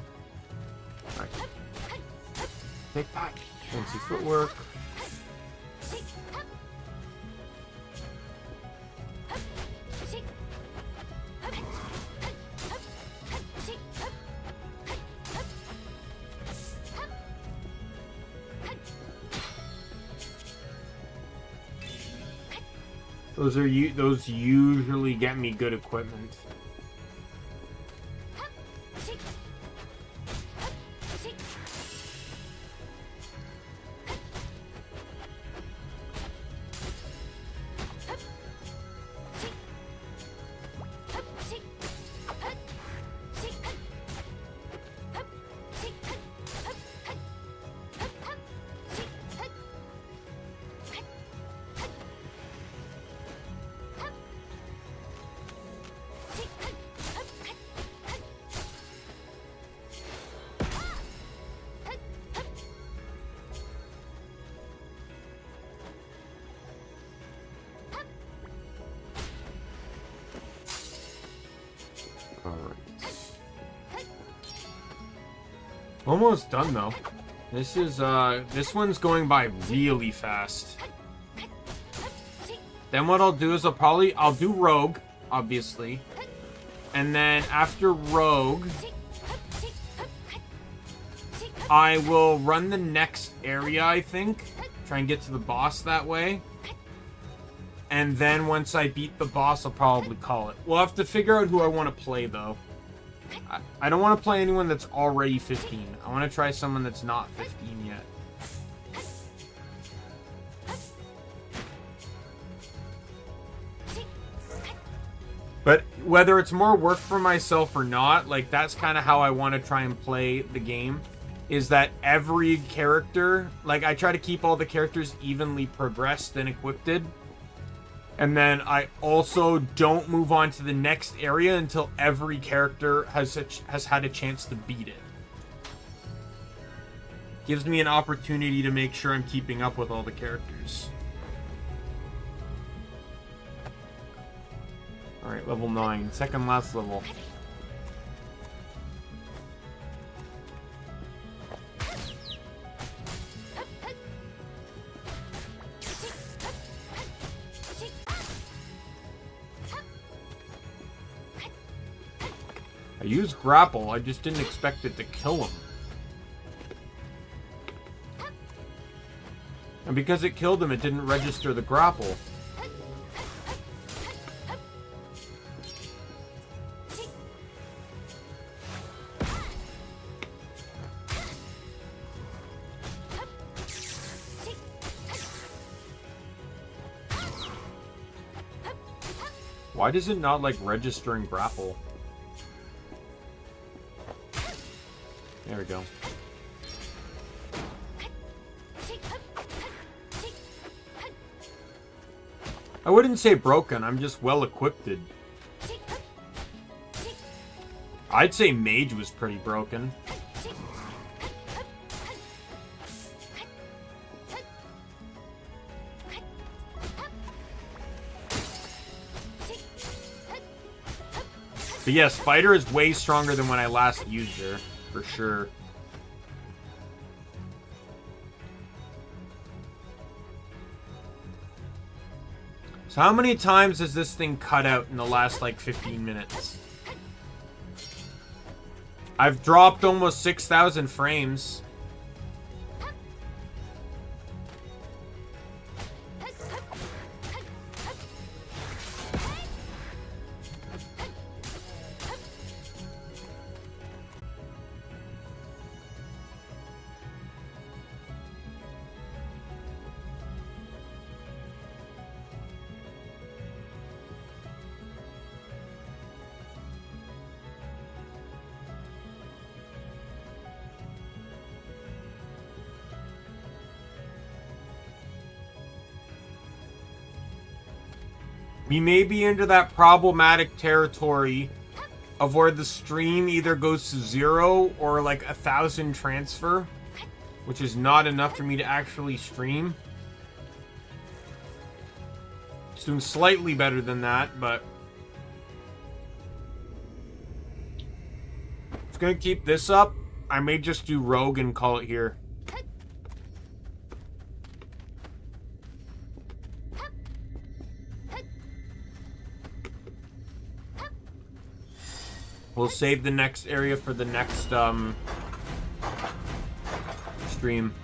Right. Take that. Fancy footwork. Those usually get me good equipment. Almost done though. This one's going by really fast. Then what I'll do is I'll do Rogue, obviously. And then after Rogue, I will run the next area, I think. Try and get to the boss that way. And then once I beat the boss, I'll probably call it. We'll have to figure out who I want to play though. I don't want to play anyone that's already 15. I want to try someone that's not 15 yet. But whether it's more work for myself or not, like that's kind of how I want to try and play the game. Is that every character, like I try to keep all the characters evenly progressed and equipped. And then I also don't move on to the next area until every character has had a chance to beat it. Gives me an opportunity to make sure I'm keeping up with all the characters. Alright, level 9. Second last level. I used grapple, I just didn't expect it to kill him. And because it killed him, it didn't register the grapple. Why does it not, like, register and grapple? There we go. I wouldn't say broken, I'm just well equipped. I'd say mage was pretty broken. But yes, Fighter is way stronger than when I last used her, for sure. So how many times has this thing cut out in the last, like, 15 minutes? I've dropped almost 6,000 frames. We may be into that problematic territory of where the stream either goes to 0 or like 1,000 transfer, which is not enough for me to actually stream. It's doing slightly better than that, but it's gonna keep this up. I may just do Rogue and call it here. We'll save the next area for the next stream.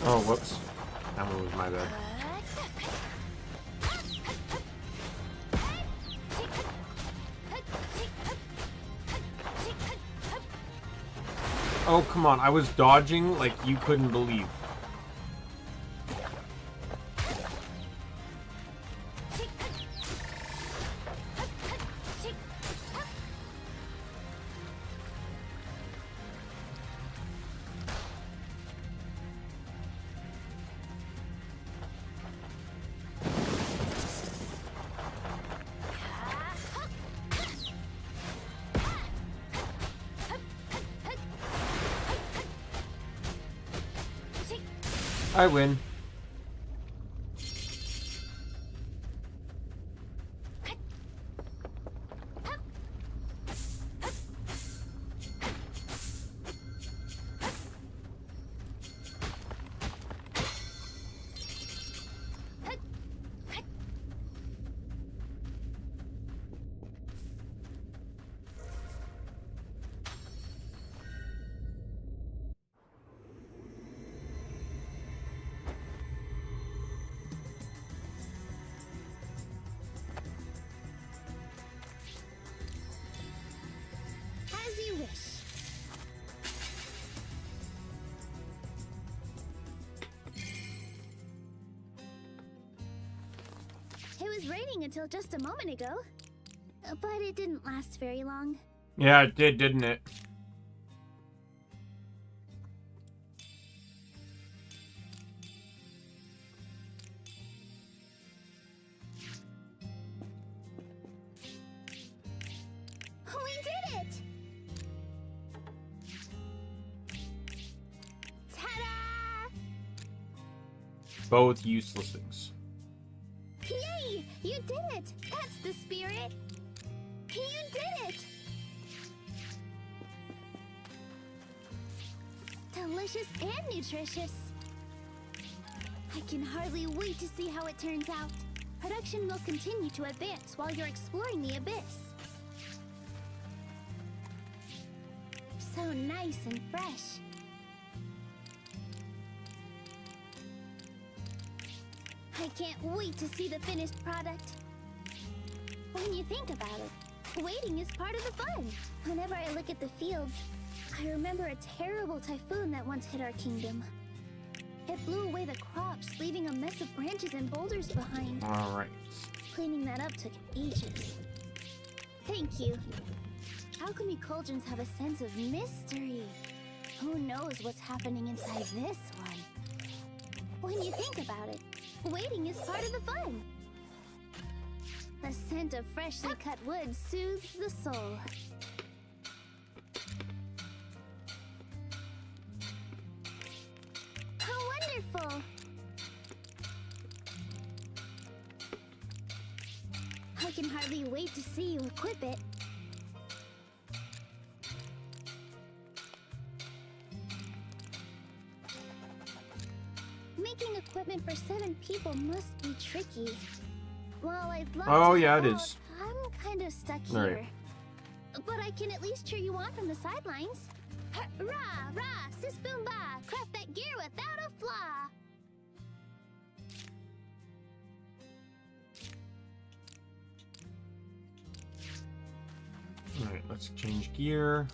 Oh, whoops. That one was my bad. Oh, come on. I was dodging like you couldn't believe. I win. It was raining until just a moment ago, but it didn't last very long. Yeah, it did, didn't it? We did it! Ta-da! Both useless things. Yay! You did it! That's the spirit! You did it! Delicious and nutritious. I can hardly wait to see how it turns out. Production will continue to advance while you're exploring the abyss. So nice and fresh. I can't wait to see the finished product. When you think about it, waiting is part of the fun. Whenever I look at the fields, I remember a terrible typhoon that once hit our kingdom. It blew away the crops, leaving a mess of branches and boulders behind. Alright. Cleaning that up took ages. Thank you. Alchemy cauldrons have a sense of mystery. Who knows what's happening inside this one? When you think about it, waiting is part of the fun. The scent of freshly cut wood soothes the soul. How wonderful! I can hardly wait to see you equip it. Making equipment for 7 people must be tricky. While I'd love to Yeah, help it out, is. I'm kind of stuck All here. right. But I can at least cheer you on from the sidelines. Rah, rah, sis boom ba, craft that gear without a flaw. Alright, let's change gear.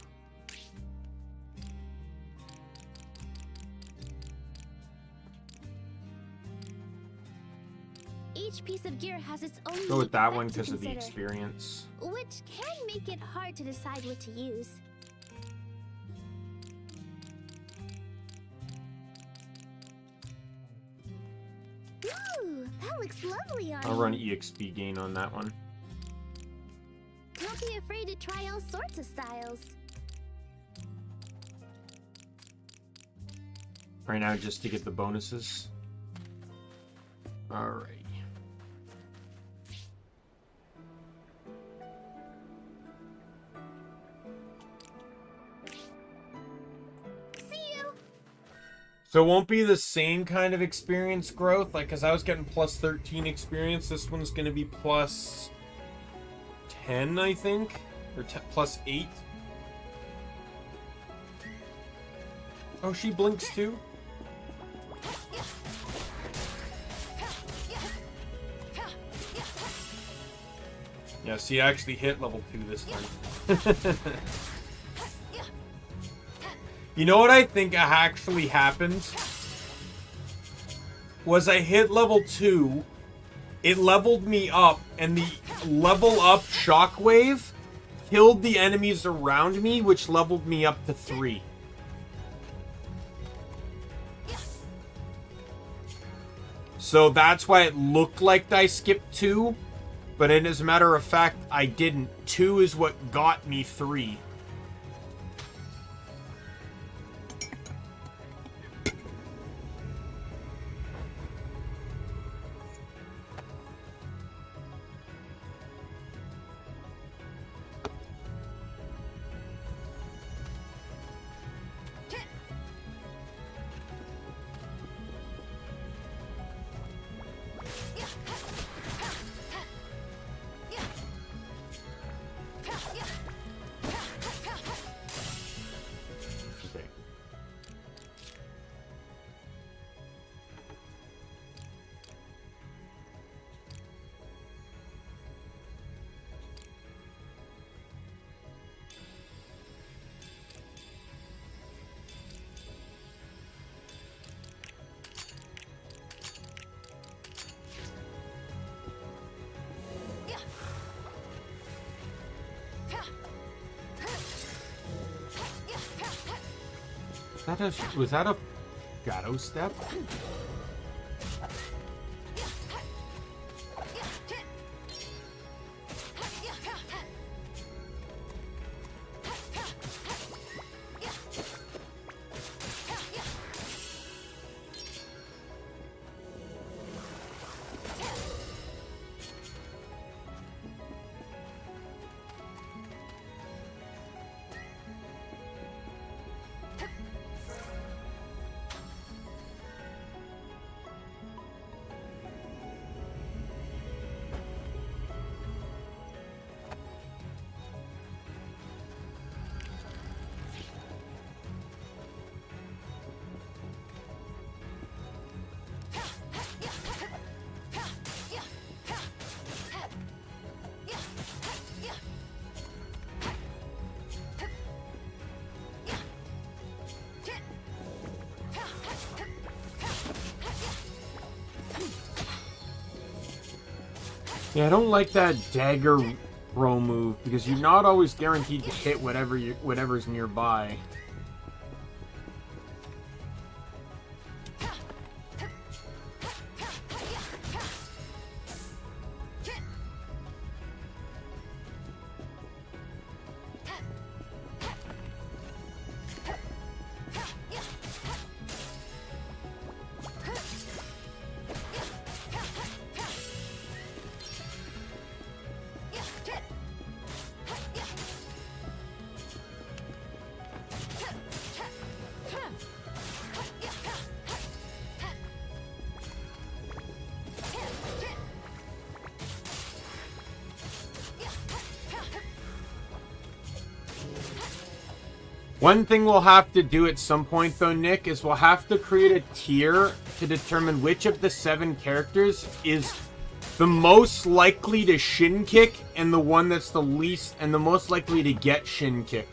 Each piece of gear has its own Go with unique that effect one to because of the consider, experience. which can make it hard to decide what to use. Ooh, that looks lovely on I'll you. run EXP gain on that one. Don't be afraid to try all sorts of styles. Right now, just to get the bonuses. Alright. See you! So it won't be the same kind of experience growth, like, because I was getting plus 13 experience, this one's going to be plus 10, I think? Or plus 8? Oh, she blinks too? Yeah, see, I actually hit level 2 this time. You know what I think actually happened? Was I hit level 2, it leveled me up, and the level up shockwave killed the enemies around me, which leveled me up to 3. So that's why it looked like I skipped 2, but as a matter of fact, I didn't. 2 is what got me 3. Okay. Was that a Gato step? Yeah, I don't like that dagger throw move because you're not always guaranteed to hit whatever's nearby. One thing we'll have to do at some point, though, Nick, is we'll have to create a tier to determine which of the 7 characters is the most likely to shin kick and the one that's the least and the most likely to get shin kicked.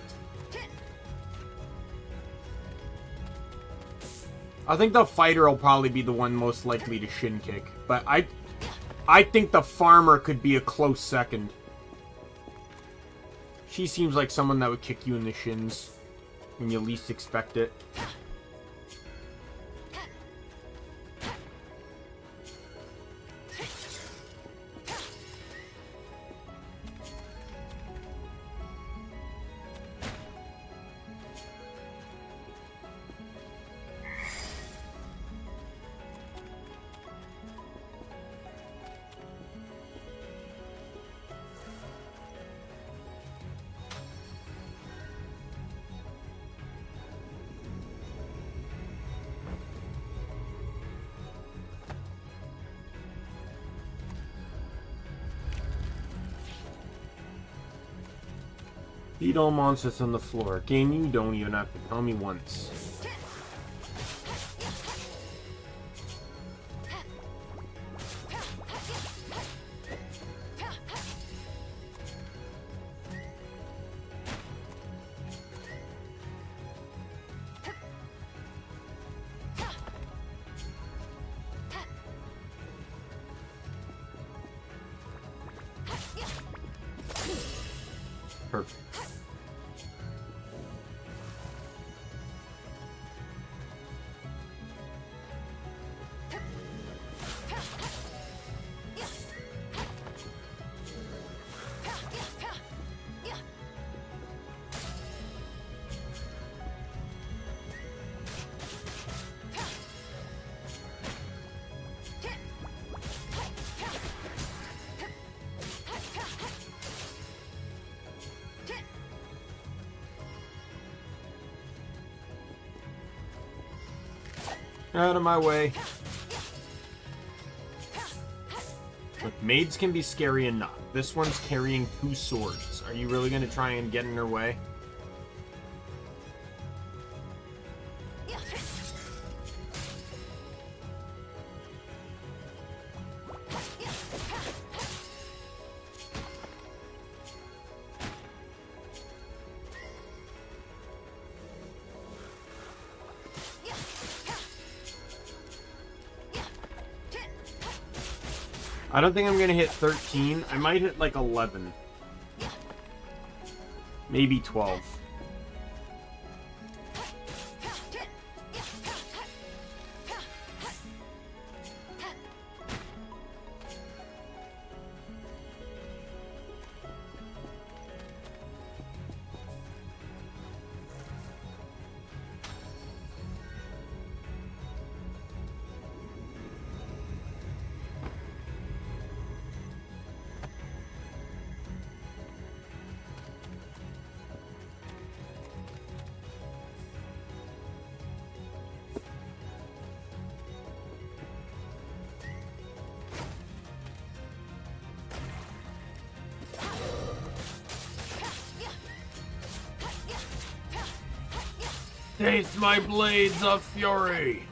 I think the fighter will probably be the one most likely to shin kick, but I think the farmer could be a close second. She seems like someone that would kick you in the shins when you least expect it. Beat all monsters on the floor. Game, you don't even have to tell me once. Perfect. Out of my way. Look, maids can be scary enough. This one's carrying 2 swords. Are you really going to try and get in her way? I don't think I'm going to hit 13. I might hit like 11. Maybe 12. Taste my blades of fury!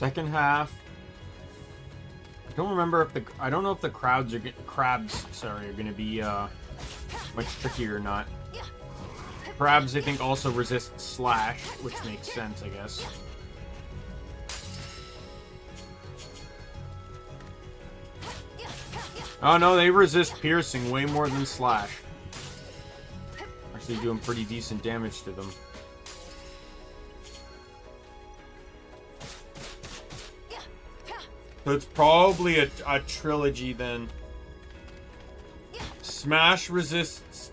Second half. I don't remember if I don't know if the crabs are gonna be much trickier or not. Crabs, I think, also resist slash, which makes sense, I guess. Oh no, they resist piercing way more than slash. Actually doing pretty decent damage to them. So it's probably a trilogy then. Smash resists,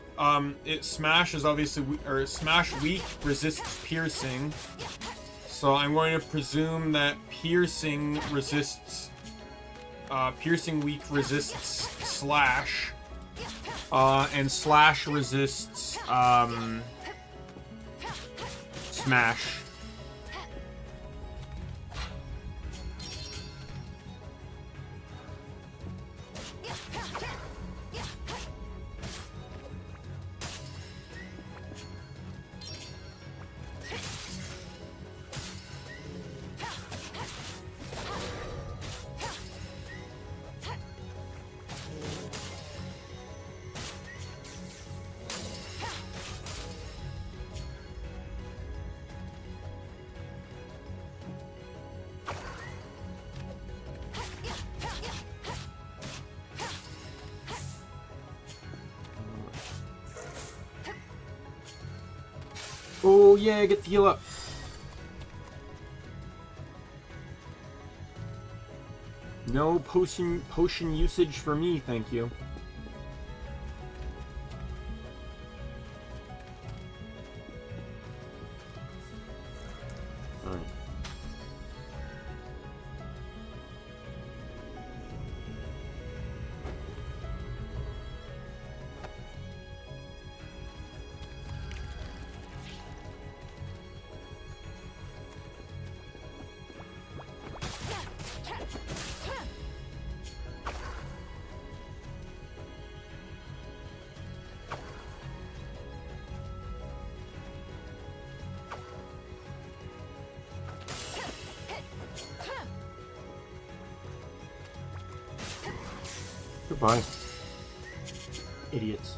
Smash is obviously, Smash weak resists piercing. So I'm going to presume that piercing resists, piercing weak resists slash. And slash resists, smash. Oh yeah, get the heal up. No potion usage for me, thank you. Alright. Goodbye. Idiots.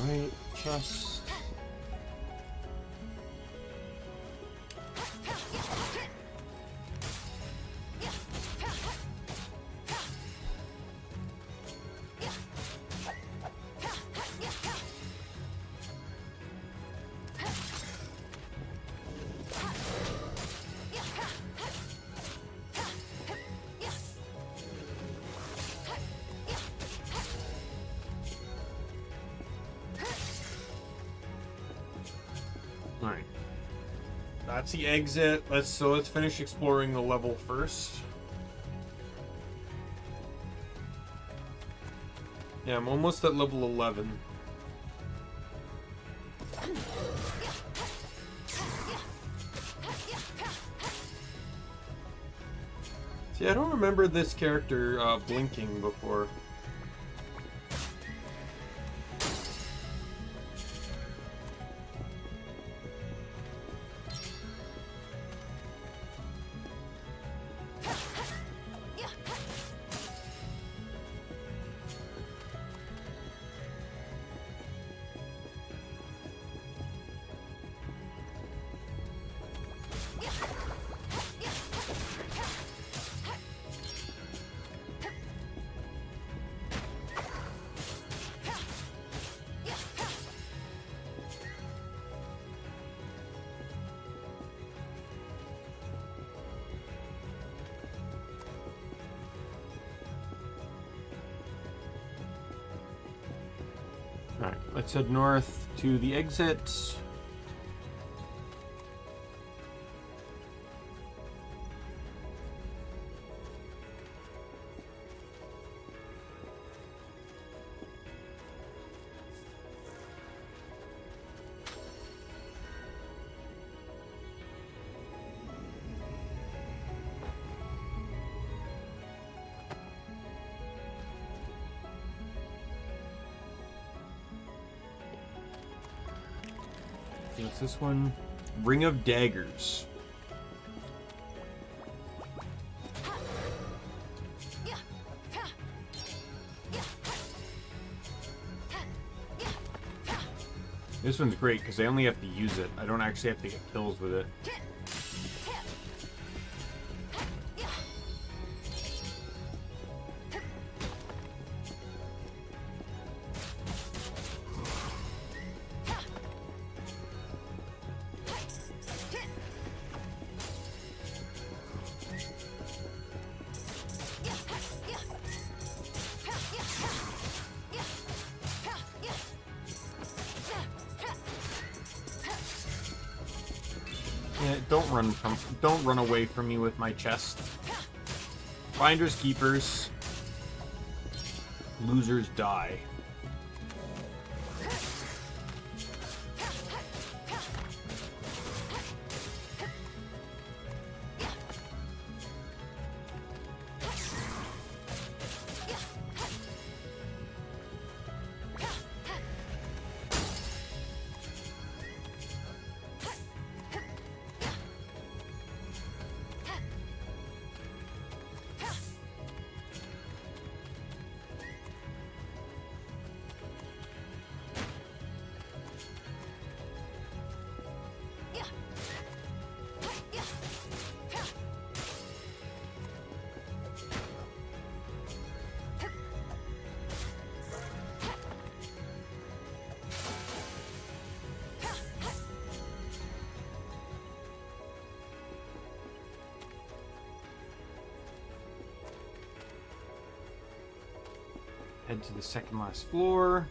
Right, chest. Alright. That's the exit. Let's finish exploring the level first. Yeah, I'm almost at level 11. See, I don't remember this character blinking before. Alright, let's head north to the exit. What's this one? Ring of Daggers. This one's great because I only have to use it. I don't actually have to get kills with it. Yeah, don't run away from me with my chest. Finders keepers. Losers die. Head to the second last floor.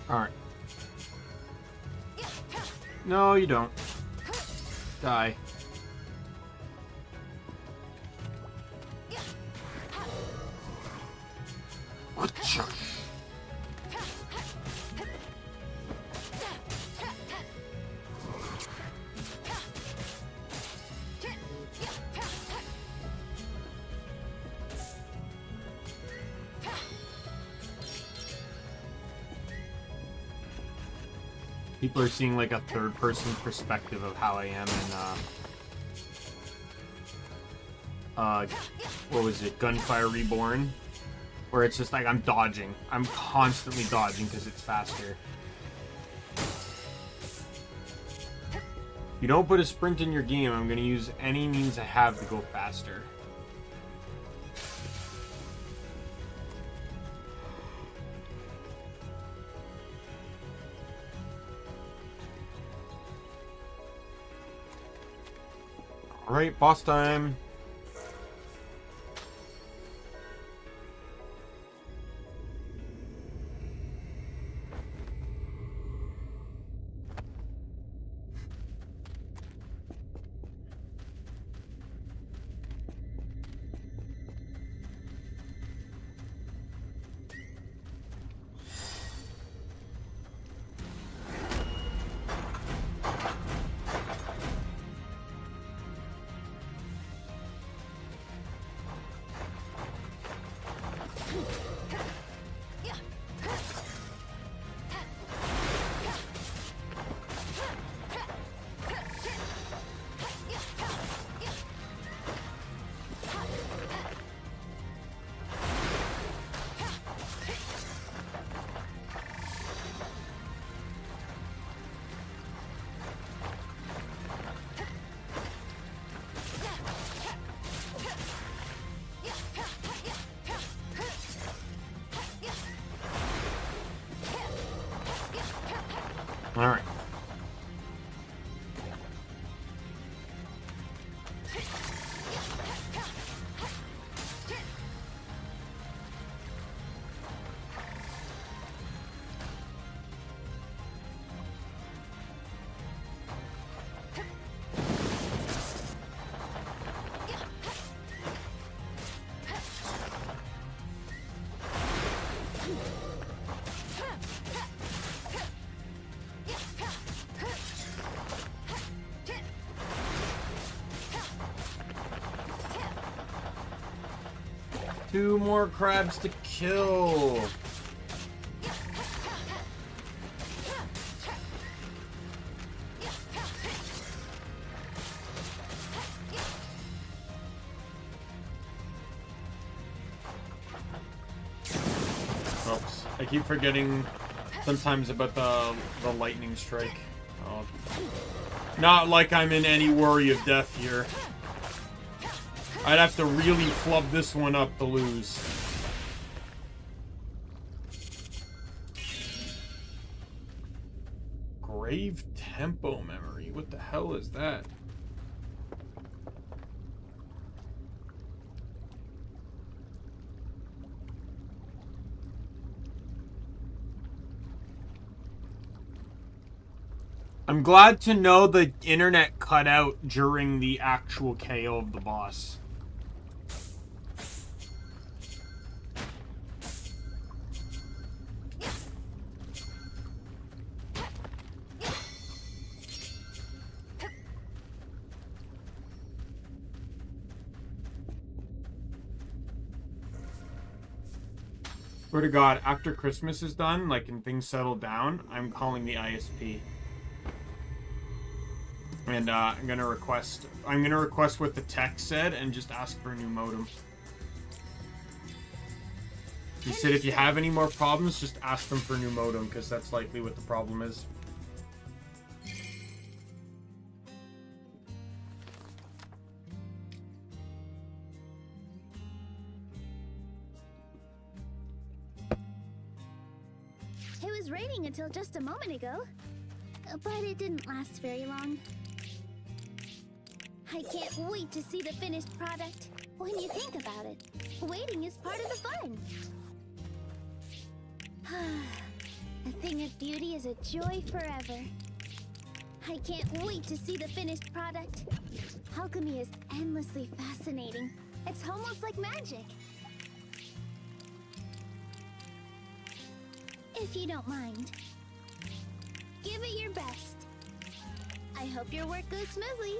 Alright. No, you don't. Die. Whatcha? People are seeing like a third-person perspective of how I am in, what was it, Gunfire Reborn? Where it's just like I'm dodging. I'm constantly dodging because it's faster. If you don't put a sprint in your game, I'm going to use any means I have to go faster. Alright, boss time. Alright. Two more crabs to kill. Oops. I keep forgetting sometimes about the lightning strike. Oh. Not like I'm in any worry of death here. I'd have to really flub this one up to lose. Grave tempo memory. What the hell is that? I'm glad to know the internet cut out during the actual KO of the boss. Swear to God, after Christmas is done, like, and things settle down, I'm calling the ISP. And, I'm gonna request what the tech said and just ask for a new modem. He said if you have any more problems, just ask them for a new modem, because that's likely what the problem is. It was raining until just a moment ago, but it didn't last very long. I can't wait to see the finished product. When you think about it, waiting is part of the fun. A thing of beauty is a joy forever. I can't wait to see the finished product. Alchemy is endlessly fascinating. It's almost like magic. If you don't mind, give it your best. I hope your work goes smoothly.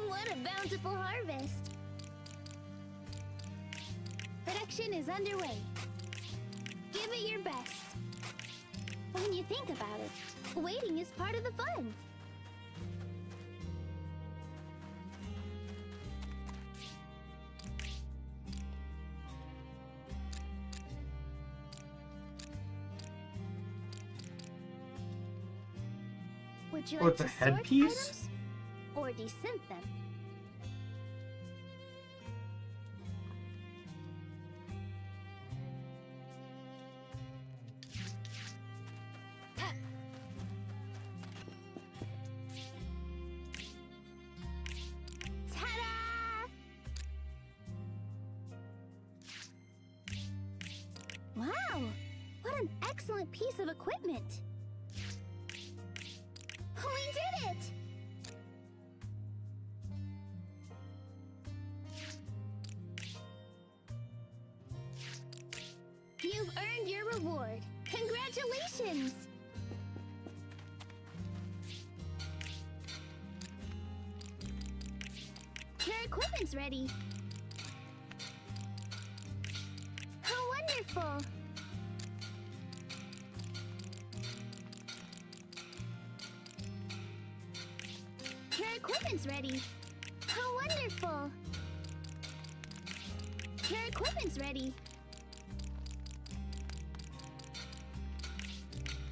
What a bountiful harvest! Production is underway. Give it your best. When you think about it, waiting is part of the fun. Would you like What's to a sort headpiece? items or descent them? Ta-da! Wow! What an excellent piece of equipment! We did it! You've earned your reward. Congratulations! Your equipment's ready. How wonderful! Your equipment's ready. How wonderful! Your equipment's ready.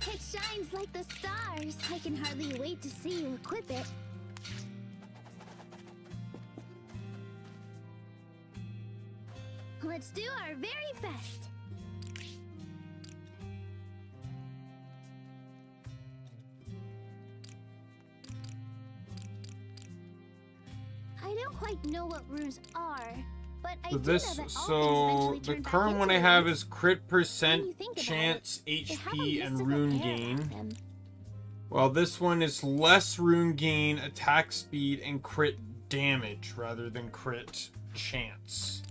It shines like the stars. I can hardly wait to see you equip it. Let's do our very best. I don't quite know what runes are, but I So do know this, that all so things eventually the turn back current one I into have runes. is crit When percent, you think about chance, They have a HP, list and of rune repair about gain. them. Well, this one is less rune gain, attack speed, and crit damage rather than crit chance.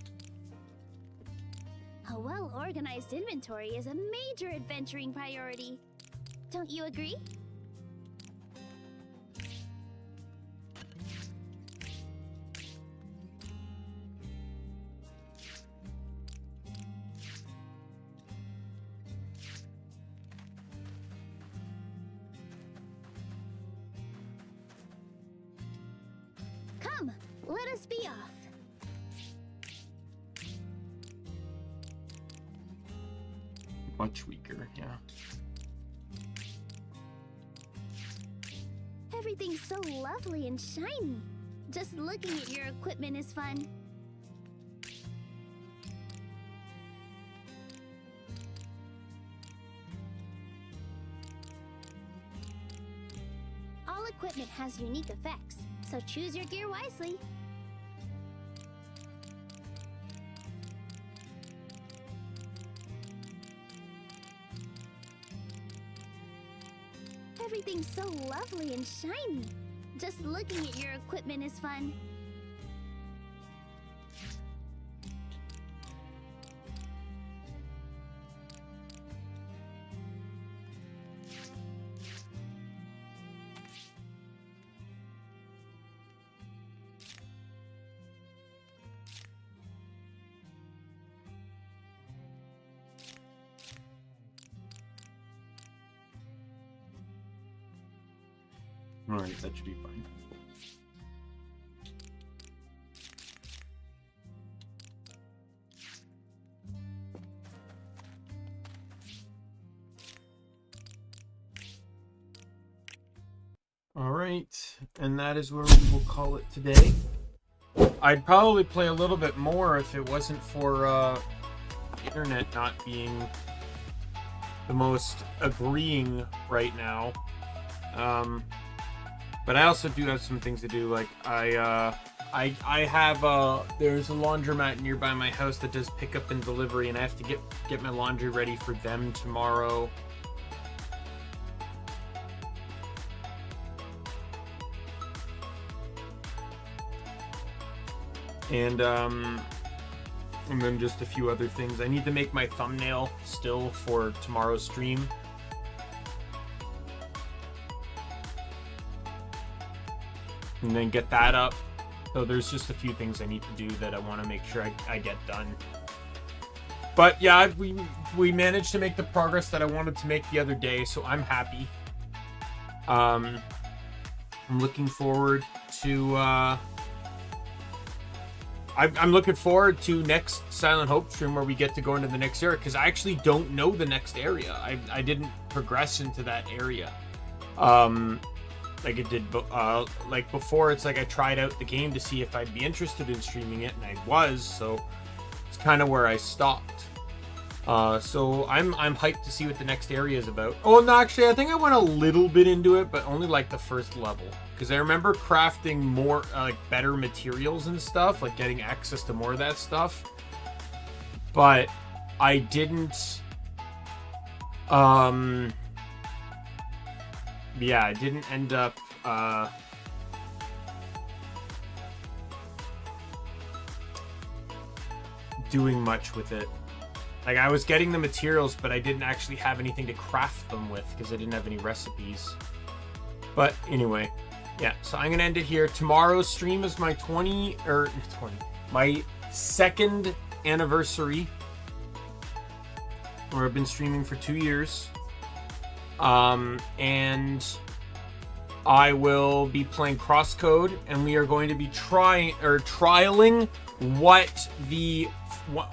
A well-organized inventory is a major adventuring priority. Don't you agree? Come, let us be off. Much weaker, yeah. Everything's so lovely and shiny. Just looking at your equipment is fun. All equipment has unique effects, so choose your gear wisely. Everything's so lovely and shiny. Just looking at your equipment is fun. Alright, that should be fine. Alright, and that is where we will call it today. I'd probably play a little bit more if it wasn't for the internet not being the most agreeing right now. But I also do have some things to do. Like I have there's a laundromat nearby my house that does pickup and delivery, and I have to get my laundry ready for them tomorrow. And then just a few other things. I need to make my thumbnail still for tomorrow's stream. And then get that up. So there's just a few things I need to do that I want to make sure I get done. But yeah, we managed to make the progress that I wanted to make the other day, so I'm happy. I'm looking forward to I'm looking forward to next Silent Hope stream where we get to go into the next area, because I actually don't know the next area. I didn't progress into that area. Like it did, like before. It's like I tried out the game to see if I'd be interested in streaming it, and I was. So it's kind of where I stopped. So I'm hyped to see what the next area is about. Oh, no, actually, I think I went a little bit into it, but only like the first level, because I remember crafting more, like better materials and stuff, like getting access to more of that stuff. But I didn't. Yeah, I didn't end up doing much with it. Like, I was getting the materials, but I didn't actually have anything to craft them with because I didn't have any recipes. But anyway, yeah, so I'm gonna end it here. Tomorrow's stream is my my second anniversary, where I've been streaming for 2 years. And I will be playing Crosscode, and we are going to be trialing what the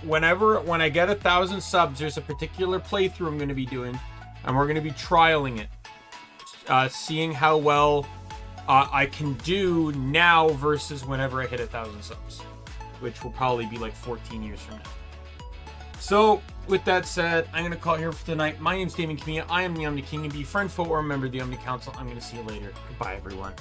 when I get 1,000 subs, there's a particular playthrough I'm going to be doing, and we're going to be trialing it, seeing how well I can do now versus whenever I hit 1,000 subs, which will probably be like 14 years from now. So, with that said, I'm going to call it here for tonight. My name's Daimien Kamiya. I am the Omni King, and be a friend, foe, or a member of the Omni Council. I'm going to see you later. Goodbye, everyone.